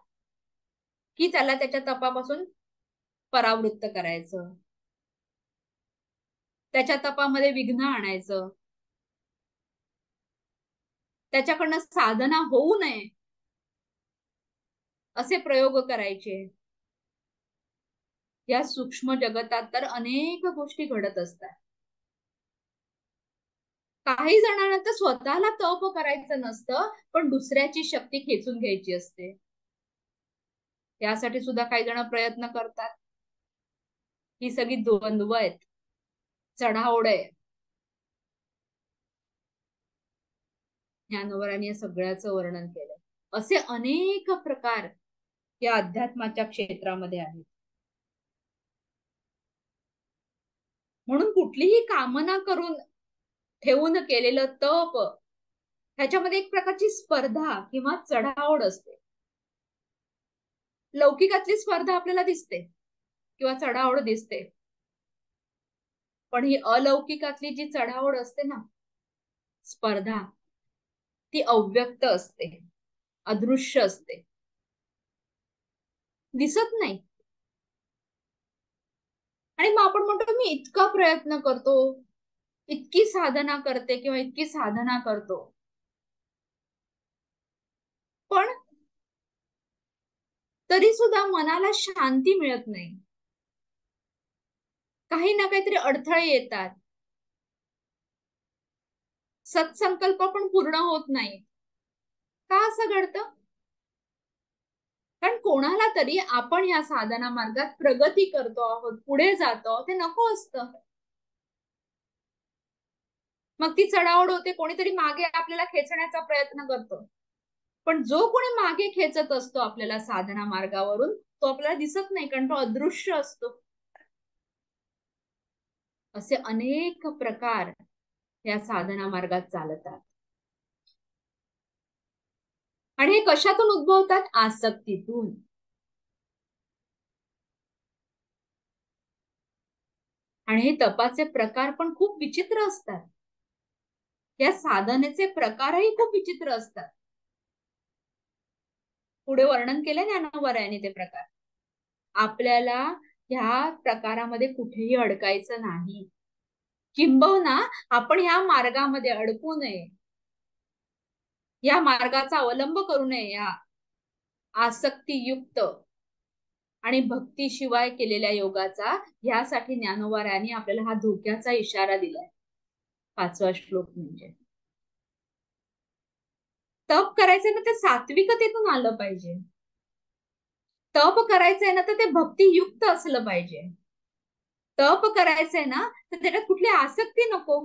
की त्याला त्याच्या तपापासून परावृत्त करायचं, त्याच्या तपामध्ये विघ्न आणायचं, त्याच्याकडनं साधना होऊ नये असे प्रयोग करायचे. या सूक्ष्म जगतात तर अनेक गोष्टी घडत असतात. काही जणांना तर स्वतःला तप करायचं नसतं, पण दुसऱ्याची शक्ती खेचून घ्यायची असते. यासाठी सुद्धा काही जण प्रयत्न करतात. ही सगळी द्वंद्व आहेत, चढाओढ आहे. ज्ञानोबरांनी या सगळ्याचं वर्णन केलंय. असे अनेक प्रकार या अध्यात्माच्या क्षेत्रामध्ये आहेत. म्हणून कुठलीही कामना करून ठेवून केलेलं तप ह्याच्यामध्ये एक प्रकारची स्पर्धा किंवा चढाओढ असते. लौकिकातली स्पर्धा आपल्याला दिसते किंवा चढाओढ दिसते, पण ही अलौकिकातली जी चढाओढ असते ना, स्पर्धा, ती अव्यक्त असते, अदृश्य असते, दिसत नाही. आणि मग आपण म्हणतो मी इतका प्रयत्न करतो, इतकी साधना करते किंवा इतकी साधना करतो, पण तरी सुद्धा मनाला शांती मिळत नाही. काही ना काहीतरी अडथळे येतात, सत्संकल्प पण पूर्ण होत नाही. का असं घडतं? कारण कोणाला तरी आपण या साधना मार्गात प्रगती करतो आहोत, पुढे जातो, ते नको असतं. मग ती चढाओढ होते, कोणीतरी मागे आपल्याला खेचण्याचा प्रयत्न करतो, पण जो कोणी मागे खेचत असतो आपल्याला साधना मार्गावरून तो आपल्याला दिसत नाही, कारण तो अदृश्य असतो. असे अनेक प्रकार या साधना मार्गात चालतात. आणि हे कशातून उद्भवतात? आसक्तीतून. आणि हे तपाचे प्रकार पण खूप विचित्र असतात. या साधनेचे प्रकारही खूप विचित्र असतात. पुढे वर्णन केले ज्ञानोबरायांनी ते प्रकार. आपल्याला ह्या प्रकारामध्ये कुठेही अडकायचं नाही, किंबहुना आपण ह्या मार्गामध्ये अडकू नये, या मार्गाचा अवलंब करू नये. या आसक्तीयुक्त आणि भक्तीशिवाय केलेल्या योगाचा, यासाठी ज्ञानोबरायांनी आपल्याला हा धोक्याचा इशारा दिलाय. 5वा श्लोक म्हणजे तप करायचं ना ते सात्विकतेतून आलं पाहिजे. तप करायचंय ना तर ते भक्तियुक्त असलं पाहिजे. तप करायचंय ना तर त्याच्यात कुठली आसक्ती नको,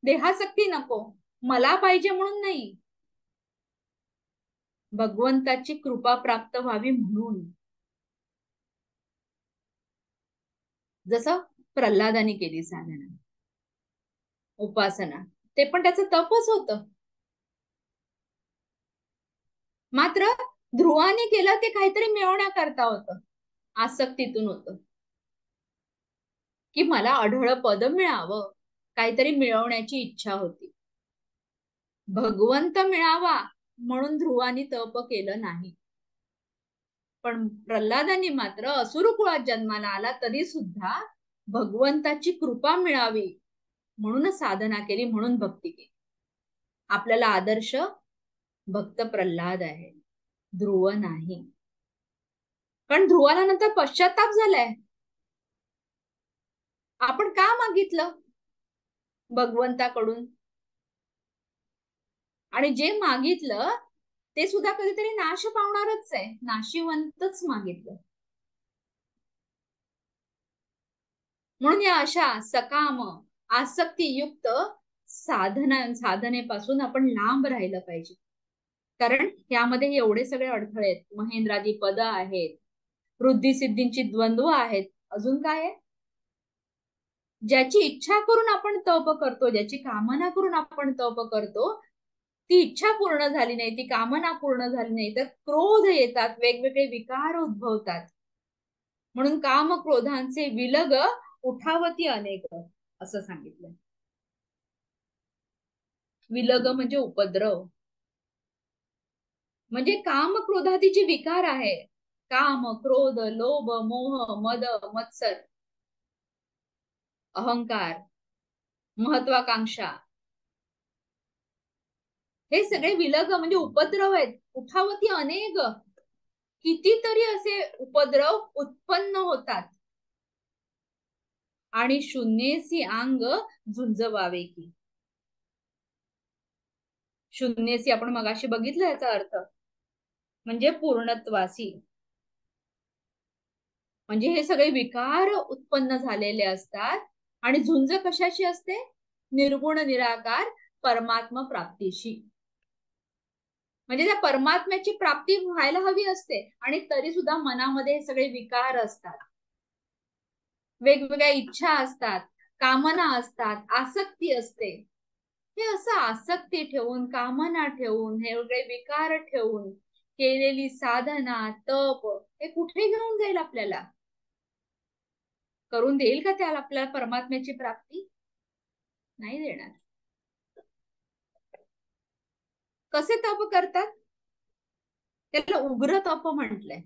देहासक्ती नको, मला पाहिजे म्हणून नाही, भगवंताची कृपा प्राप्त व्हावी म्हणून. जसं प्रल्हादाने केली साधना, उपासना, ते पण त्याचं तपच होतं. मात्र ध्रुवाने केलं ते काहीतरी मिळवण्याकरता होतं, आसक्तीतून होतं, की मला अढळ पद मिळावं, काहीतरी मिळवण्याची इच्छा होती. भगवंत मिळावा म्हणून ध्रुवानी तप केलं नाही. पण प्रल्हादांनी मात्र असुर कुळात जन्माला आला तरी सुद्धा भगवंताची कृपा मिळावी म्हणून साधना केली, म्हणून भक्ती केली. आपल्याला आदर्श भक्त प्रल्हाद आहे, ध्रुव नाही. कारण ध्रुवाला नंतर पश्चाताप झालाय. आपण का मागितलं भगवंताकडून? आणि जे मागितलं ते सुद्धा कधीतरी नाश पावणारच आहे, नाशिवंतच मागितलं. म्हणून या अशा सकाम आसक्तीयुक्त साधनेपासून आपण लांब राहिलं पाहिजे. कारण यामध्ये एवढे सगळे अडथळे आहेत. महेंद्रादी पद आहेत, वृद्धी सिद्धींची द्वंद्व आहेत. अजून काय आहे? ज्याची इच्छा करून आपण तप करतो, ज्याची कामना करून आपण तप करतो, ती इच्छा पूर्ण झाली नाही, ती कामना पूर्ण झाली नाही, तर क्रोध येतात, वेगवेगळे विकार उद्भवतात. म्हणून काम क्रोधांचे विलग उठावती अनेक असं सांगितलं. विलग म्हणजे उपद्रव. म्हणजे काम क्रोधादीचे विकार आहे. काम, क्रोध, लोभ, मोह, मद, मत्सर, अहंकार, महत्वाकांक्षा, हे सगळे विलग म्हणजे उपद्रव आहेत. उठावती अनेक, कितीतरी असे उपद्रव उत्पन्न होतात. आणि शून्येसी अंग झुंजवावे की. शून्येसी आपण मगाशी बघितलं याचा अर्थ म्हणजे पूर्णत्वासी. म्हणजे हे सगळे विकार उत्पन्न झालेले असतात. आणि झुंज कशाशी असते? निर्गुण निराकार परमात्मा प्राप्तीशी. म्हणजे त्या परमात्म्याची प्राप्ती व्हायला हवी असते, आणि तरी सुद्धा मनामध्ये हे सगळे विकार असतात, वेगवेगळ्या इच्छा असतात, कामना असतात, आसक्ती असते. हे असं आसक्ती ठेवून, कामना ठेवून, हे वेगळे विकार ठेवून केलेली साधना, तप हे कुठे घेऊन जाईल आपल्याला? करून देईल का त्याला आपल्याला परमात्म्याची प्राप्ती? नाही देणार. कसे तप करतात? त्याला उग्र तप म्हटलंय.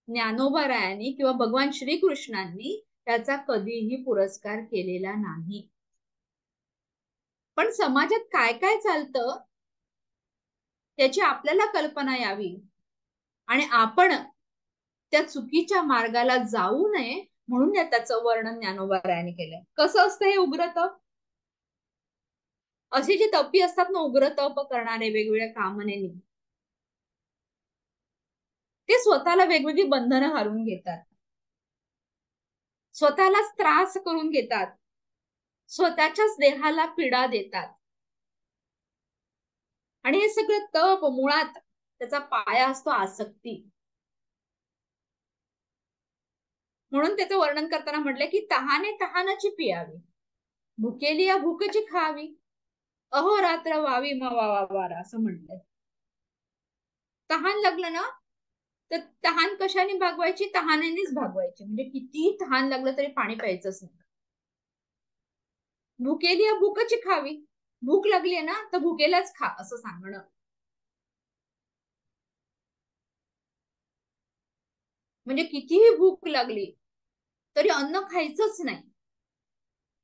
ज्ञानोबारायांनी किंवा भगवान श्रीकृष्णांनी त्याचा कधीही पुरस्कार केलेला नाही. पण समाजात काय काय चालतं त्याची आपल्याला कल्पना यावी, आणि आपण त्या चुकीच्या मार्गाला जाऊ नये म्हणून त्याचं वर्णन ज्ञानोबारायांनी केलंय. कसं असतं हे उग्र तप? असे जे तपी असतात ना, उग्र तप करणारे वेगवेगळ्या कामनेनी, ते स्वतःला वेगवेगळी बंधनं घालून घेतात, स्वतःलाच त्रास करून घेतात, स्वतःच्याच देहाला पीडा देतात. आणि हे सगळं तप मुळात त्याचा पाया असतो आसक्ती. म्हणून त्याचं वर्णन करताना म्हटलंय की तहाने तहानाची पियावी, भुकेली या भूकची खावी, अहोरात्र वावी मवावा वारा असं म्हटलंय. तहान लागलं ना, तर तहान कशाने भागवायची? तहानेनेच भागवायची. म्हणजे किती तहान लागलं तरी पाणी प्यायचंच नाही. भुकेली या भूकची खावी, भूक लागली ना तर भुकेलाच खा असं सांगणं. म्हणजे कितीही भूक लागली तरी अन्न खायचंच नाही,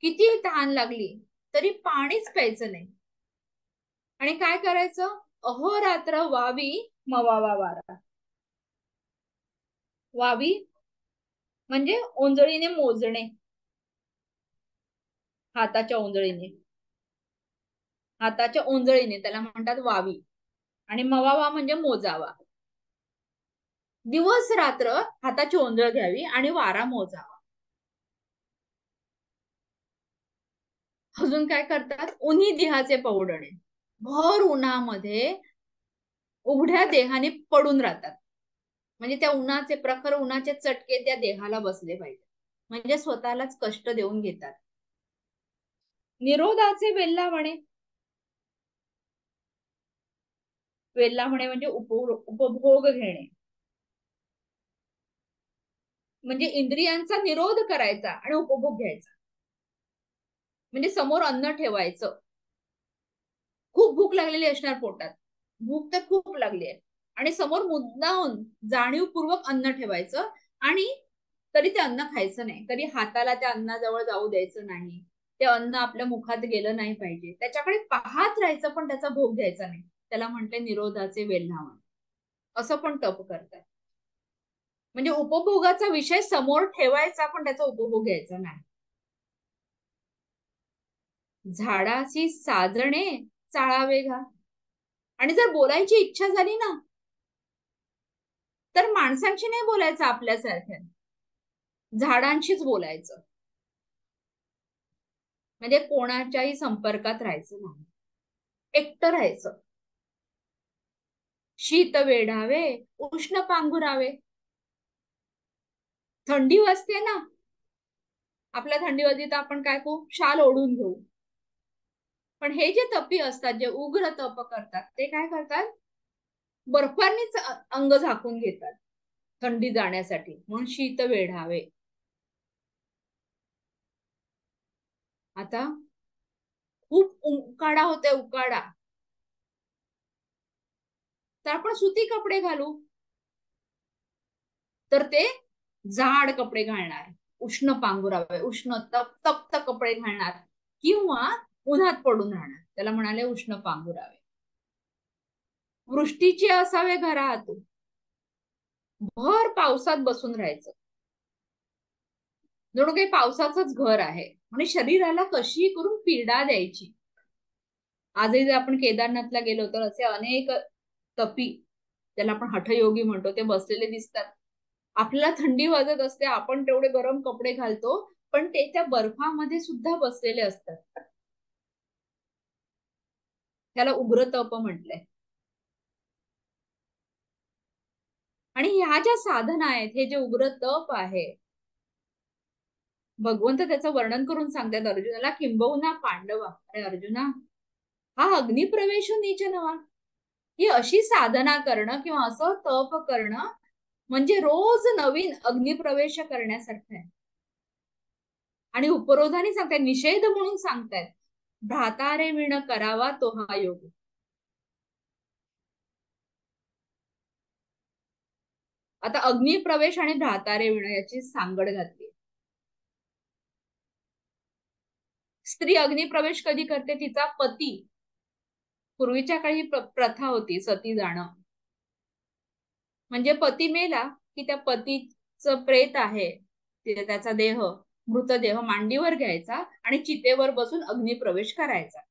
कितीही तहान लागली तरी पाणीच प्यायचं नाही. आणि काय करायचं? अहोरात्र वावी मवावा वारा. वावी म्हणजे ओंजळीने मोजणे, हाताच्या ओंजळीने, हाताच्या ओंजळीने त्याला म्हणतात वावी. आणि मवावा म्हणजे मोजावा. दिवस रात्र हाताची ओंजळ घ्यावी आणि वारा मोजावा. अजून काय करतात? उन्ही देहाचे पौडणे, भर उन्हामध्ये उघड्या देहाने पडून राहतात. म्हणजे त्या उन्हाचे प्रखर उन्हाचे चटके त्या देहाला बसले पाहिजे, म्हणजे स्वतःलाच कष्ट देऊन घेतात. निरोधाचे वेल्हावणे, वेल्हावणे म्हणजे उपभोग घेणे, म्हणजे इंद्रियांचा निरोध करायचा आणि उपभोग घ्यायचा. म्हणजे समोर अन्न ठेवायचं, खूप भूक लागलेली असणार पोटात, भूक तर खूप लागली आहे, आणि समोर मुद्दाहून जाणीवपूर्वक अन्न ठेवायचं, आणि तरी ते अन्न खायचं नाही, कधी हाताला त्या अन्नाजवळ जाऊ द्यायचं नाही, ते अन्न आपल्या मुखात गेलं नाही पाहिजे, त्याच्याकडे पाहत राहायचं पण त्याचा भोग घ्यायचा नाही. त्याला म्हटले निरोधाचे वेल्हावण. असं पण तप करतात. म्हणजे उपभोगाचा विषय समोर ठेवायचा पण त्याचा उपभोग घ्यायचा नाही. झाडाची साजणे चाळावे घा. आणि जर बोलायची इच्छा झाली ना, तर माणसांशी नाही बोलायचं आपल्यासारख्या, झाडांशीच बोलायचं, म्हणजे कोणाच्याही संपर्कात राहायचं नाही, एकटं राहायचं. शीत वेढावे उष्ण पांघुरावे. थंडी वाजते ना, आपल्या थंडी वाजली तर आपण काय करू, शाल ओढून घेऊ. पण हे जे तपी असतात, जे उग्र तप करतात, ते काय करतात, बर्फानीच अंग झाकून घेतात थंडी जाण्यासाठी, म्हणून शीत वेढावे. आता खूप उकाडा होतोय, उकाडा, तर आपण सुती कपडे घालू, तर ते जाड कपडे घालणार, उष्ण पांघुरावे, उष्ण तप्त कपडे घालणार, किंवा उन्हात पडून राहणार, त्याला म्हणाले उष्ण पांघुरावे. वृष्टीचे असावे घरात, भर पावसात बसून राहायचं, जणू काही पावसाचंच घर आहे. म्हणजे शरीराला कशी करून पीडा द्यायची. आजही जर आपण केदारनाथला गेलो तर असे अनेक तपी, त्याला आपण हठयोगी म्हणतो, ते बसलेले दिसतात. आपल्याला थंडी वाजत असते, आपण तेवढे गरम कपडे घालतो, पण ते त्या बर्फामध्ये सुद्धा बसलेले असतात. त्याला उग्र तप म्हटलंय. आणि ह्या ज्या साधना आहेत, हे जे उग्र तप आहे, भगवंत त्याचं वर्णन करून सांगतात अर्जुनाला, किंबहुना पांडवा, अरे अर्जुना, हा अग्निप्रवेश नीच नवा. ही अशी साधना करणं किंवा असं तप करणं म्हणजे रोज नवीन अग्निप्रवेश करण्यासारखं आहे. आणि उपरोधाने सांगतायत, निषेध म्हणून सांगतायत, भ्रातारे विण करावा तो हा योग. आता अग्निप्रवेश आणि भ्रातारे विण याची सांगड घातली. स्त्री अग्निप्रवेश कधी करते, तिचा पती, पूर्वीच्या काही प्रथा होती सती जाणं, म्हणजे पती मेला की त्या पतीचं प्रेत आहे, त्याचा देह, मृतदेह मांडीवर घ्यायचा आणि चितेवर बसून अग्निप्रवेश करायचा.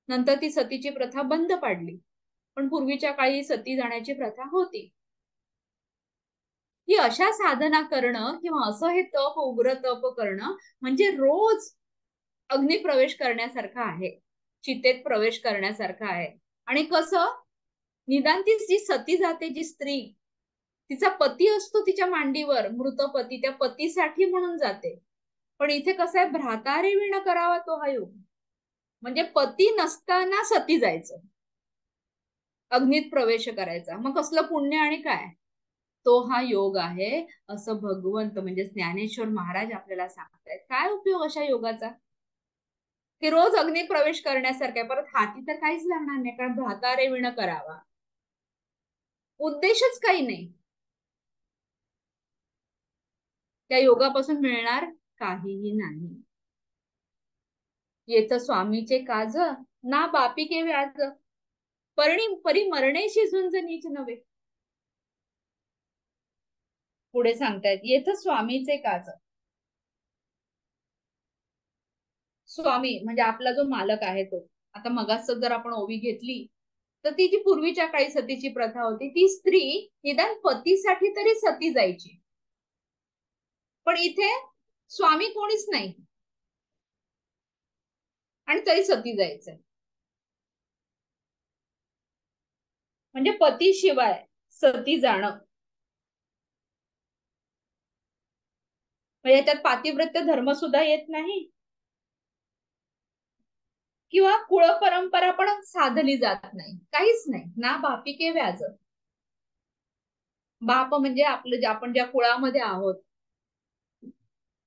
नंतर ती सतीची प्रथा बंद पाडली, पण पूर्वीच्या काळी सती जाण्याची प्रथा होती. ही अशा साधना करणं किंवा असं हे तप, उग्र तप करणं म्हणजे रोज अग्निप्रवेश करण्यासारखं आहे, चितेत प्रवेश करण्यासारखं आहे. आणि कसं, निदान ती जी सती जाते, जी स्त्री, तिचा पती असतो तिच्या मांडीवर, मृत पती, त्या पतीसाठी म्हणून जाते. पण इथे कसं आहे, भ्रातारे विण करावा तो हा योग, म्हणजे पती नसताना सती जायचं, अग्नीत प्रवेश करायचा. मग कसलं पुण्य आणि काय, तो हा योग आहे, असं भगवंत म्हणजे ज्ञानेश्वर महाराज आपल्याला सांगतायत. काय उपयोग अशा योगाचा, की रोज अग्नी प्रवेश करण्यासारख्या. परत हाती तर काहीच लागणार नाही, कारण भ्रातारे विण करावा, उद्देशच काही नाही, त्या योगापासून मिळणार काहीही नाही. येत स्वामीचे काज, ना बापिके व्याज, परी मरणेशी झुंज नीच नव्हे. पुढे सांगतायत, येथ स्वामीचे काज. स्वामी म्हणजे आपला जो मालक आहे तो. आता मगाच जर आपण ओवी घेतली तर ती जी पूर्वीच्या काळी सतीची प्रथा होती, ती स्त्री निदान पतीसाठी तरी सती जायची, पण इथे स्वामी कोणीच नाही आणि तरी सती जायचंय. म्हणजे पतीशिवाय सती जाणं, म्हणजे याच्यात पातिव्रत्य धर्म सुद्धा येत नाही, किंवा कुळ परंपरा पण साधली जात नाही, काहीच नाही. ना बापिके व्याज, बाप म्हणजे आपलं जे आपण ज्या कुळामध्ये आहोत,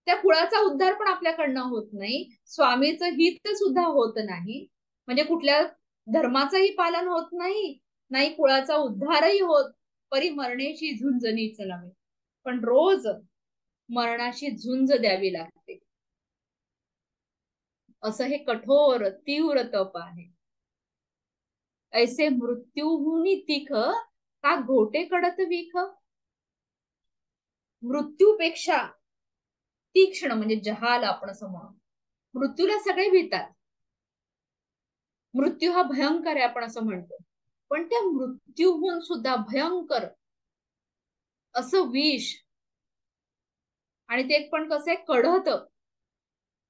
त्या कुळाचा उद्धार पण आपल्याकडनं होत नाही, स्वामीचं हित सुद्धा होत नाही, म्हणजे कुठल्या धर्माचंही पालन होत नाही, नाही कुळाचा उद्धारही होत. परी मरणेची झुंज नीच नव्हे, पण रोज मरणाशी झुंज द्यावी लागते. असं हे कठोर तीव्र तप आहे. ऐसे मृत्यूहुनी तिख, का घोटे कडत विख. मृत्यूपेक्षा तीक्ष्ण म्हणजे जहाल, आपण असं म्हणू. मृत्यूला सगळे भीतात, मृत्यू हा भयंकर आहे आपण असं म्हणतो, पण त्या मृत्यूहून सुद्धा भयंकर असं विष आणि ते पण कसं आहे, कढत,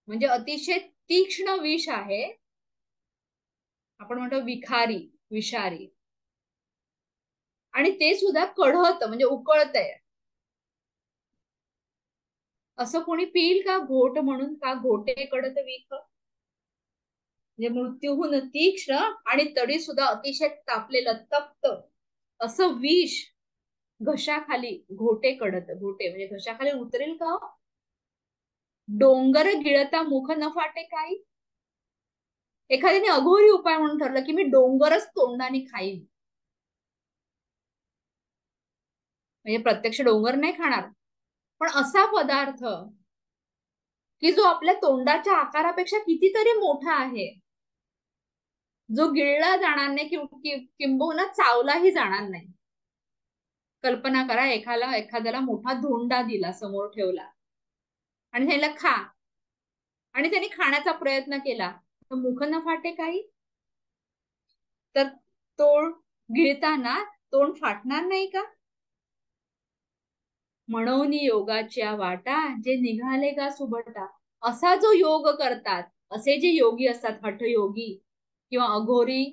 म्हणजे अतिशय तीक्ष्ण विष आहे. आपण म्हणतो विखारी, विषारी. आणि ते सुद्धा कढत म्हणजे उकळतंय. असं कोणी पिईल का घोट म्हणून? का घोटे कडत विख, म्हणजे मृत्यूहून तीक्ष्ण आणि तरी सुद्धा अतिशय तापलेलं तप्त असं विष घशाखाली घोटे कडत. घोटे म्हणजे घशाखाली उतरेल का? डोंगर गिळता मुख न फाटे काही. एखाद्याने अघोरी उपाय म्हणून ठरलं की मी डोंगरच तोंडाने खाईन, म्हणजे प्रत्यक्ष डोंगर नाही खाणार, पण असा पदार्थ की जो आपल्या तोंडाच्या आकारापेक्षा कितीतरी मोठा आहे, जो गिळला जाणार नाही किंबहुना चावलाही जाणार नाही. कल्पना करा, एखाद्याला मोठा धोंडा दिला, समोर ठेवला आणि त्याला खा, आणि त्यांनी खाण्याचा प्रयत्न केला, तर मुख न फाटे काही? तर तोंड गिळताना तोंड फाटणार नाही का? म्हणून योगाच्या वाटा जे निघाले का सुबटा. असा जो योग करतात, असे जे योगी असतात, हठयोगी किंवा अघोरी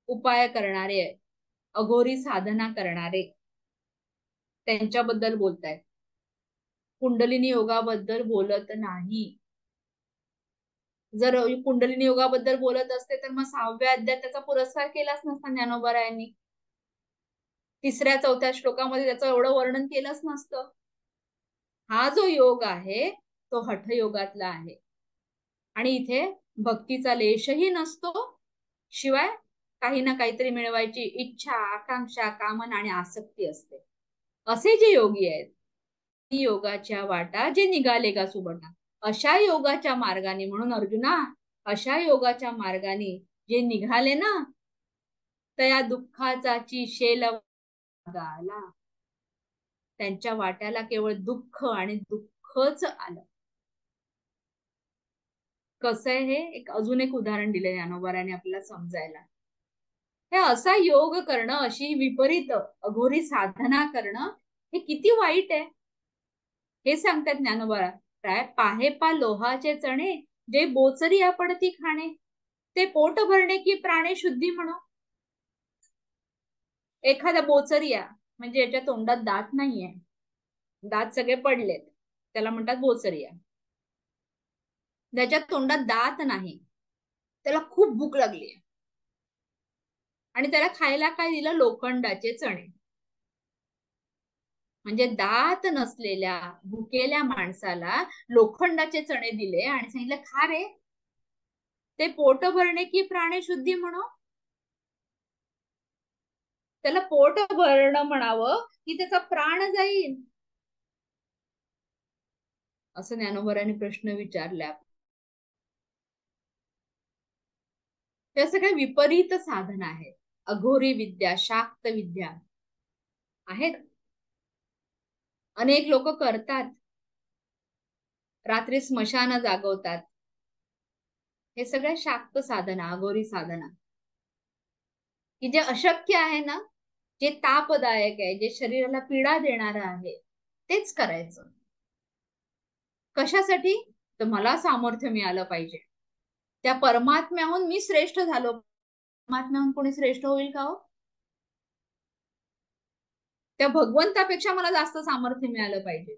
उपाय करणारे, अघोरी साधना करणारे, त्यांच्याबद्दल बोलतायत. कुंडलिनी योगाबद्दल बोलत नाही. जर कुंडलिनी योगाबद्दल बोलत असते तर मग 6व्या अध्यायात त्याचा पुरस्कार केलाच नसता ज्ञानोबरायांनी. 3-4 श्लोकामध्ये त्याचं एवढं वर्णन केलंच नसतं. हा जो योग आहे तो हठयोगातला आहे, आणि इथे भक्तीचा लेशही नसतो, शिवाय काही ना काहीतरी मिळवायची इच्छा, आकांक्षा, कामना आणि आसक्ती असते. असे जे योगी आहेत, योगाच्या वाटा जे निघाले का सुबटा, अशा योगाच्या मार्गाने, म्हणून अर्जुना, अशा योगाच्या मार्गाने जे निघाले ना, त्या दुःखाचा शेल आला, त्यांच्या वाट्याला केवळ दुःख आणि दुःखच आलं. कसं आहे हे अजून एक उदाहरण दिले ज्ञानोबाराने आपल्याला समजायला. हे असा योग करणं, अशी विपरीत अघोरी साधना करणं, हे किती वाईट आहे हे सांगतात ज्ञानोबा. काय पाहे पा लोहाचे चणे, जे बोचरी पडती खाणे, ते पोट भरणे की प्राणे शुद्धी म्हणो. एखादा बोचरिया म्हणजे याच्या तोंडात दात नाहीये, दात सगळे पडलेत, त्याला म्हणतात बोचरिया. त्याच्या तोंडात दात नाही, त्याला खूप भूक लागली आणि त्याला खायला काय दिलं? लोखंडाचे चणे. म्हणजे दात नसलेल्या भुकेल्या माणसाला लोखंडाचे चणे दिले आणि सांगितलं खा रे, ते पोट भरणे की प्राणे शुद्धी म्हणो. त्याला पोट भरणं म्हणावं की त्याचा प्राण जाईल, असं ज्ञानोबरांनी प्रश्न विचारला. हे सगळ्या विपरीत साधना आहेत. अघोरी विद्या, शाक्त विद्या आहेत. अनेक लोक करतात, रात्री स्मशान जागवतात. हे सगळ्या शाक्त साधना, अघोरी साधना, की जे अशक्य आहे ना, जे तापदायक आहे, जे शरीराला पीडा देणारं आहे, तेच करायचं. कशासाठी? तर मला सामर्थ्य मिळालं पाहिजे, त्या परमात्म्याहून मी श्रेष्ठ झालो. परमात्म्याहून कोणी श्रेष्ठ होईल का हो? त्या भगवंतापेक्षा मला जास्त सामर्थ्य मिळालं पाहिजे.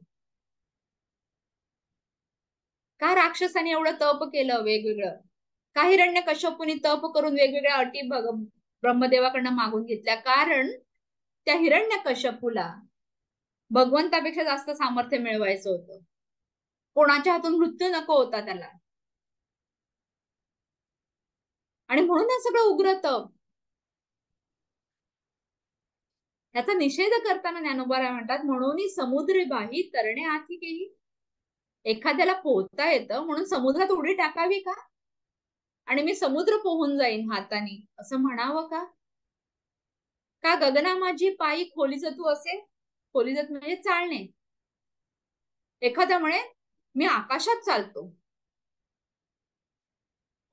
का राक्षसाने एवढं तप केलं वेगवेगळं? का हिरण्यकश्यपूने तप करून वेगवेगळ्या अटी ब्रह्मदेवाकडनं मागून घेतल्या? कारण त्या हिरण्यकश्यपूला भगवंतापेक्षा जास्त सामर्थ्य मिळवायचं होतं. कोणाच्या हातून मृत्यू नको होता त्याला, आणि म्हणून हे सगळं उग्र तप. याचा निषेध करताना ज्ञानोबा म्हणतात, म्हणून समुद्र बाही तरणे आठी केली. एखाद्याला पोहता येतं म्हणून समुद्रात उडी टाकावी का? आणि मी समुद्र पोहून जाईन हाताने असं म्हणावं का? का गगना माझी पायी खोलीच तू असे? खोलीजत म्हणजे चालणे. एखाद्या म्हणे मी आकाशात चालतो.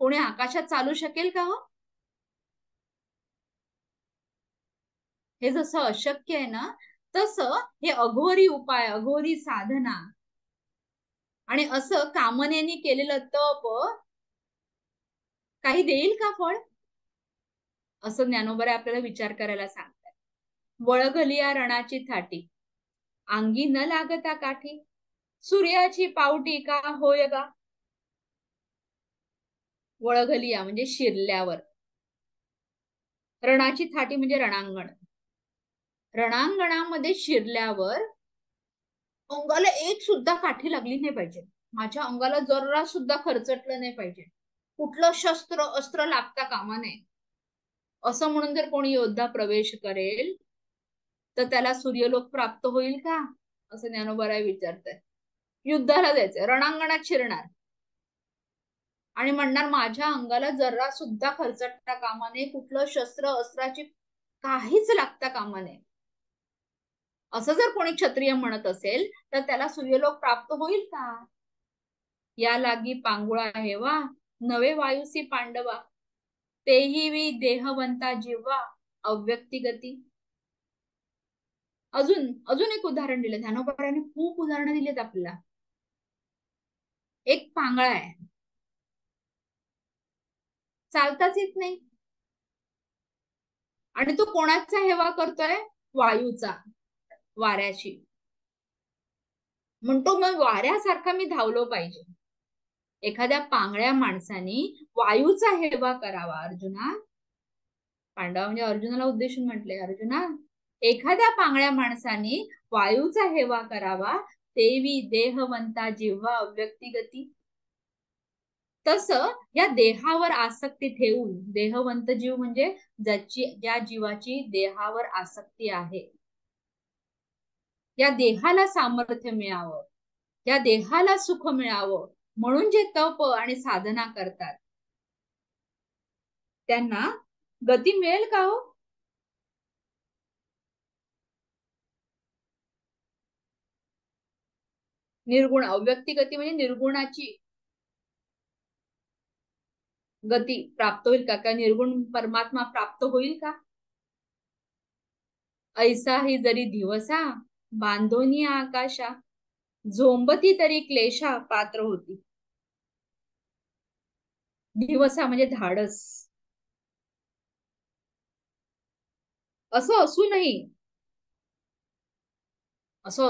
कोणी आकाशात चालू शकेल का हो? हे जसं अशक्य आहे ना, तसं हे अघोरी उपाय, अघोरी साधना आणि असं कामनेने केलेलं तप काही देईल का फळ, असं ज्ञानोबा आपल्याला विचार करायला सांगतात. वळघलिया रणाची थाटी, अंगी न लागता काठी, सूर्याची पावटी का होय गा. वळघलिया म्हणजे शिरल्यावर, रणाची थाटी म्हणजे रणांगण. रणांगणामध्ये शिरल्यावर अंगाला एक सुद्धा काठी लागली नाही पाहिजे, माझ्या अंगाला जरा सुद्धा खरचटलं नाही पाहिजे, कुठलं शस्त्र अस्त्र लागता कामा नये, असं म्हणून जर कोणी योद्धा प्रवेश करेल तर त्याला सूर्यलोक प्राप्त होईल का, असं ज्ञानोबा विचारतंय. युद्धाला जायचंय, रणांगणात शिरणार आणि म्हणणार माझ्या अंगाला जरा सुद्धा खरचटता कामा नये, कुठलं शस्त्र अस्त्राची काहीच लागता कामा नये, असं जर कोणी क्षत्रिय म्हणत असेल तर त्याला सूर्यलोक प्राप्त होईल का. या लागी पांगुळा हेवा, नवे वायुसी पांडवा, तेही वि देहवंता जिव्हा, अव्यक्तिगती. अजून अजून एक उदाहरण दिलं ज्ञानोबाने, खूप उदाहरणं दिलीत आपल्याला. एक पांगळा आहे, चालताच येत नाही आणि तो कोणाचा हेवा करतोय, वायूचा, वाऱ्याची. म्हणतो मग वाऱ्यासारखा मी धावलो पाहिजे. एखाद्या पांगळ्या माणसाने वायूचा हेवा करावा. अर्जुना, पांडवा म्हणजे अर्जुनाला उद्देशून म्हटले, अर्जुना एखाद्या पांगळ्या माणसाने वायूचा हेवा करावा, तेवी देहवंता जिव्हा अव्यक्तिगती. तसं या देहावर आसक्ती ठेवून, देहवंत जीव म्हणजे ज्या जीवाची देहावर आसक्ती आहे, या देहाला सामर्थ्य मिळावं, या देहाला सुख मिळावं म्हणून जे तप आणि साधना करतात त्यांना गती मिळेल का हो. निर्गुण, अव्यक्ती गती म्हणजे निर्गुणाची गती प्राप्त होईल का, का निर्गुण परमात्मा प्राप्त होईल का. ऐसा ही जरी दिवसा, बांधोनी आकाशा, झोंबती तरी क्लेशा पात्र होती. दिवसा म्हणजे धाडस. असं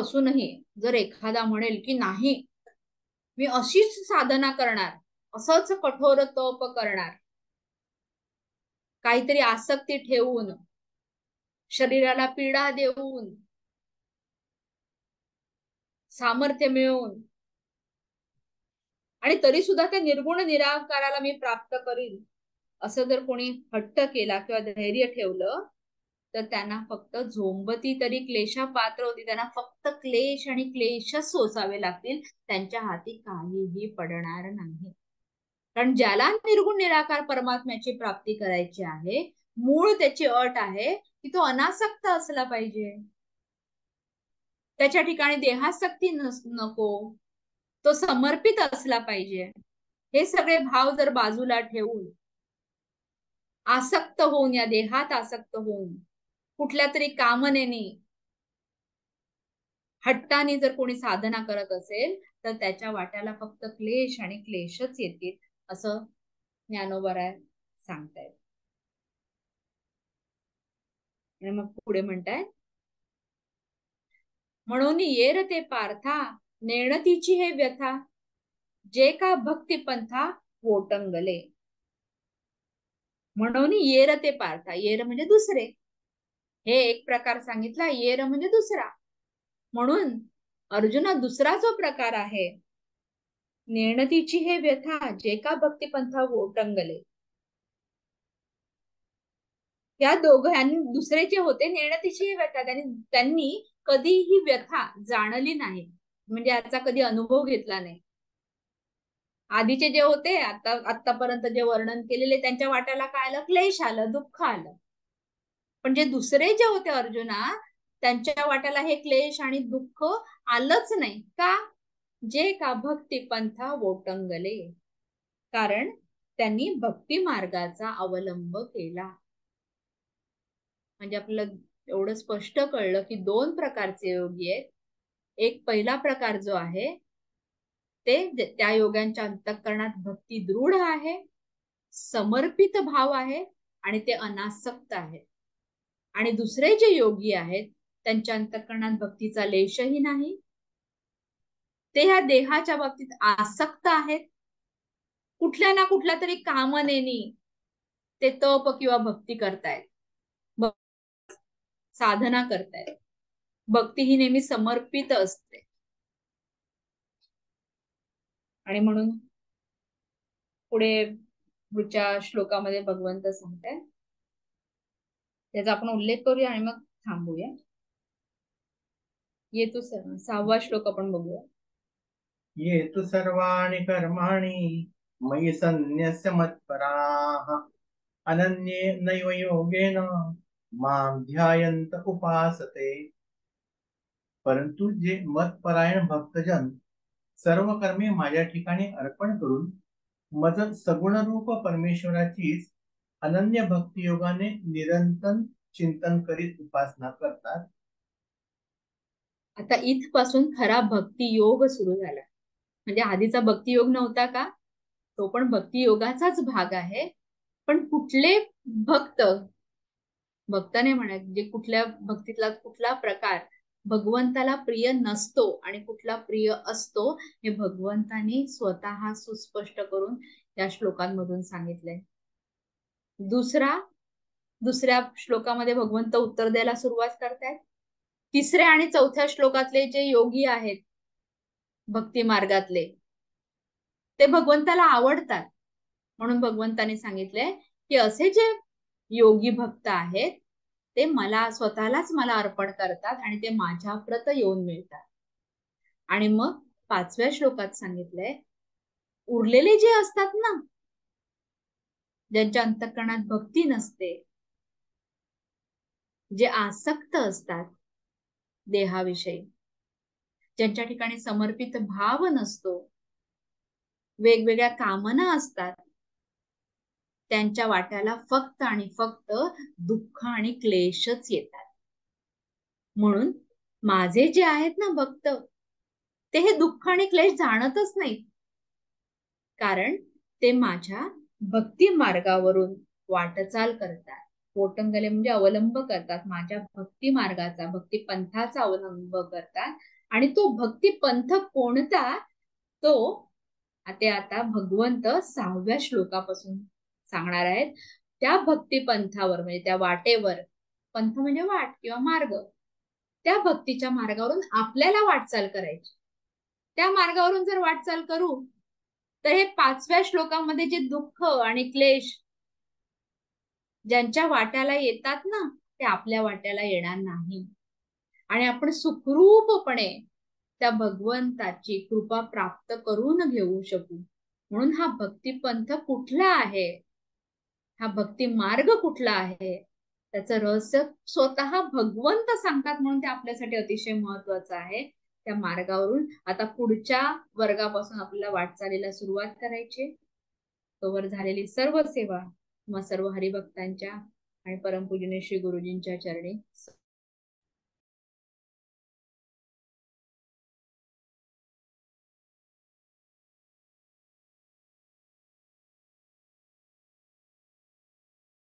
असूनही जर एखादा म्हणेल की नाही मी अशीच साधना करणार, असंच कठोर तप करणार, काहीतरी आसक्ती ठेवून, शरीराला पीडा देऊन, सामर्थ्य मिळवून, आणि तरी सुद्धा त्या निर्गुण निराकाराला मी प्राप्त करीन, असं जर कोणी हट्ट केला किंवा धैर्य ठेवलं तर त्यांना फक्त झोंबती तरी क्लेशा पात्र होती, त्यांना फक्त क्लेश आणि क्लेशच सोसावे लागतील, त्यांच्या हाती काहीही पडणार नाही. कारण ज्याला निर्गुण निराकार परमात्म्याची प्राप्ती करायची आहे, मूळ त्याची अट आहे की तो अनासक्त असला पाहिजे, त्याच्या ठिकाणी देहासक्ती नको, तो समर्पित असला पाहिजे. हे सगळे भाव जर बाजूला ठेवून, आसक्त होऊन, या देहात आसक्त होऊन, कुठल्या तरी कामनेनी, हट्टाने जर कोणी साधना करत असेल तर त्याच्या वाट्याला फक्त क्लेश आणि क्लेशच येतील, असं ज्ञानोबा सांगतायत. आणि मग पुढे म्हणतायत, म्हणून येर ते पार्था, नेणतीची हे व्यथा, जे का भक्ती पंथा वोटंगले. म्हणून येर ते पार्था, येर म्हणजे दुसरे, हे एक प्रकार सांगितला, येर म्हणजे दुसरा. म्हणून अर्जुना दुसरा जो प्रकार आहे, नेणतीची हे व्यथा, जे का भक्तिपंथा वोटंगले, या दोघांनी, दुसरे जे होते नेणतीची व्यथा, त्यांनी कधीही व्यथा जाणली नाही, म्हणजे याचा कधी अनुभव घेतला नाही. आधीचे जे होते, आतापर्यंत जे वर्णन केलेले, त्यांच्या वाट्याला काय आलं, क्लेश आलं, दुःख आलं. पण जे दुसरे जे होते अर्जुना, त्यांच्या वाट्याला हे क्लेश आणि दुःख आलंच नाही का, जे का भक्ती पंथा वोटंगले, कारण त्यांनी भक्ती मार्गाचा अवलंब केला. म्हणजे आपलं एवढं स्पष्ट कळलं की दोन प्रकारचे योगी आहेत. एक पहिला प्रकार जो आहे ते त्या योग्यांच्या अंतःकरणात भक्ती दृढ आहे, समर्पित भाव आहे आणि ते अनासक्त आहेत. आणि दुसरे जे योगी आहेत त्यांच्या अंतःकरणात भक्तीचा लेशही नाही, ते ह्या देहाच्या बाबतीत आसक्त आहेत. कुठल्या ना कुठल्या तरी कामनेनी ते तप किंवा भक्ती करतायत, साधना करतायत. भक्ती ही नेहमी समर्पित असते. आणि म्हणून पुढे पुढच्या श्लोकामध्ये भगवंत सांगतायत, त्याचा आपण उल्लेख करूया आणि मग थांबूया. येतो 6वा श्लोक आपण बघूया. ये तु सर्वाणि कर्माणि मयि सन्न्यस्य मत्पराः अनन्येनैव योगेन मां ध्यायन्त उपासते. परंतु जे मतपरायण भक्तजन सर्व कर्मे माझ्या ठिकाणी अर्पण करून मज सगुण रूप परमेश्वराचीच अनन्य भक्ती योगाने निरंतर चिंतन करीत उपासना करतात. आता इथपासून खरा भक्ती योग सुरू झाला. म्हणजे आधीचा भक्ती योग नव्हता का, तो पण भक्ती योगाचाच भाग आहे. पण कुठले भक्त, भक्ताने म्हणत जे कुठल्या भक्तीतला कुठला प्रकार भगवंताला प्रिय नसतो आणि कुठला प्रिय असतो हे भगवंतानी स्वतः सुस्पष्ट करून या श्लोकांमधून सांगितलंय. दुसऱ्या श्लोकामध्ये भगवंत उत्तर द्यायला सुरुवात करतायत. तिसऱ्या आणि चौथ्या श्लोकातले जे योगी आहेत भक्ती मार्गातले, ते भगवंताला आवडतात. म्हणून भगवंताने सांगितलंय की असे जे योगी भक्त आहेत ते स्वतःलाच मला अर्पण करतात आणि ते माझ्या प्रत येऊन मिळतात. आणि मग 5व्या श्लोकात सांगितलंय, उरलेले जे असतात ना, ज्यांच्या अंतःकरणात भक्ती नसते, जे आसक्त असतात देहाविषयी, ज्यांच्या ठिकाणी समर्पित भाव नसतो, वेगवेगळ्या कामना असतात, त्यांच्या वाट्याला फक्त आणि फक्त दुःख आणि क्लेशच येतात. म्हणून माझे जे आहेत ना भक्त, ते हे दुःख आणि क्लेश जाणतच नाहीत. कारण ते माझ्या भक्ती मार्गावरून वाटचाल करतात. पोटंगले म्हणजे अवलंब करतात, माझ्या भक्ती मार्गाचा, भक्ती पंथाचा अवलंब करतात. आणि तो भक्ती पंथ कोणता, तो ते आता भगवंत 6व्या श्लोकापासून सांगणार आहेत. त्या भक्ती पंथावर म्हणजे त्या वाटेवर, पंथ म्हणजे वाट किंवा मार्ग, त्या भक्तीच्या मार्गावरून आपल्याला वाटचाल करायची. त्या मार्गावरून जर वाटचाल करू तर हे 5व्या श्लोकामध्ये जे दुःख आणि क्लेश ज्यांच्या वाट्याला येतात ना, ते आपल्या वाट्याला येणार नाही. आणि आपण सुखरूपपणे त्या भगवंताची कृपा प्राप्त करून घेऊ शकू. म्हणून हा भक्ती पंथ कुठला आहे, हा भक्ती मार्ग कुठला आहे, त्याचं रहस्य स्वतः भगवंत सांगतात. म्हणून ते आपल्यासाठी अतिशय महत्वाचं आहे. त्या मार्गावरून आता पुढच्या वर्गापासून आपल्याला वाटचालीला सुरुवात करायची. तोवर झालेली सर्व सेवा मग सर्व हरिभक्तांच्या आणि परमपूजनीय श्री गुरुजींच्या चरणी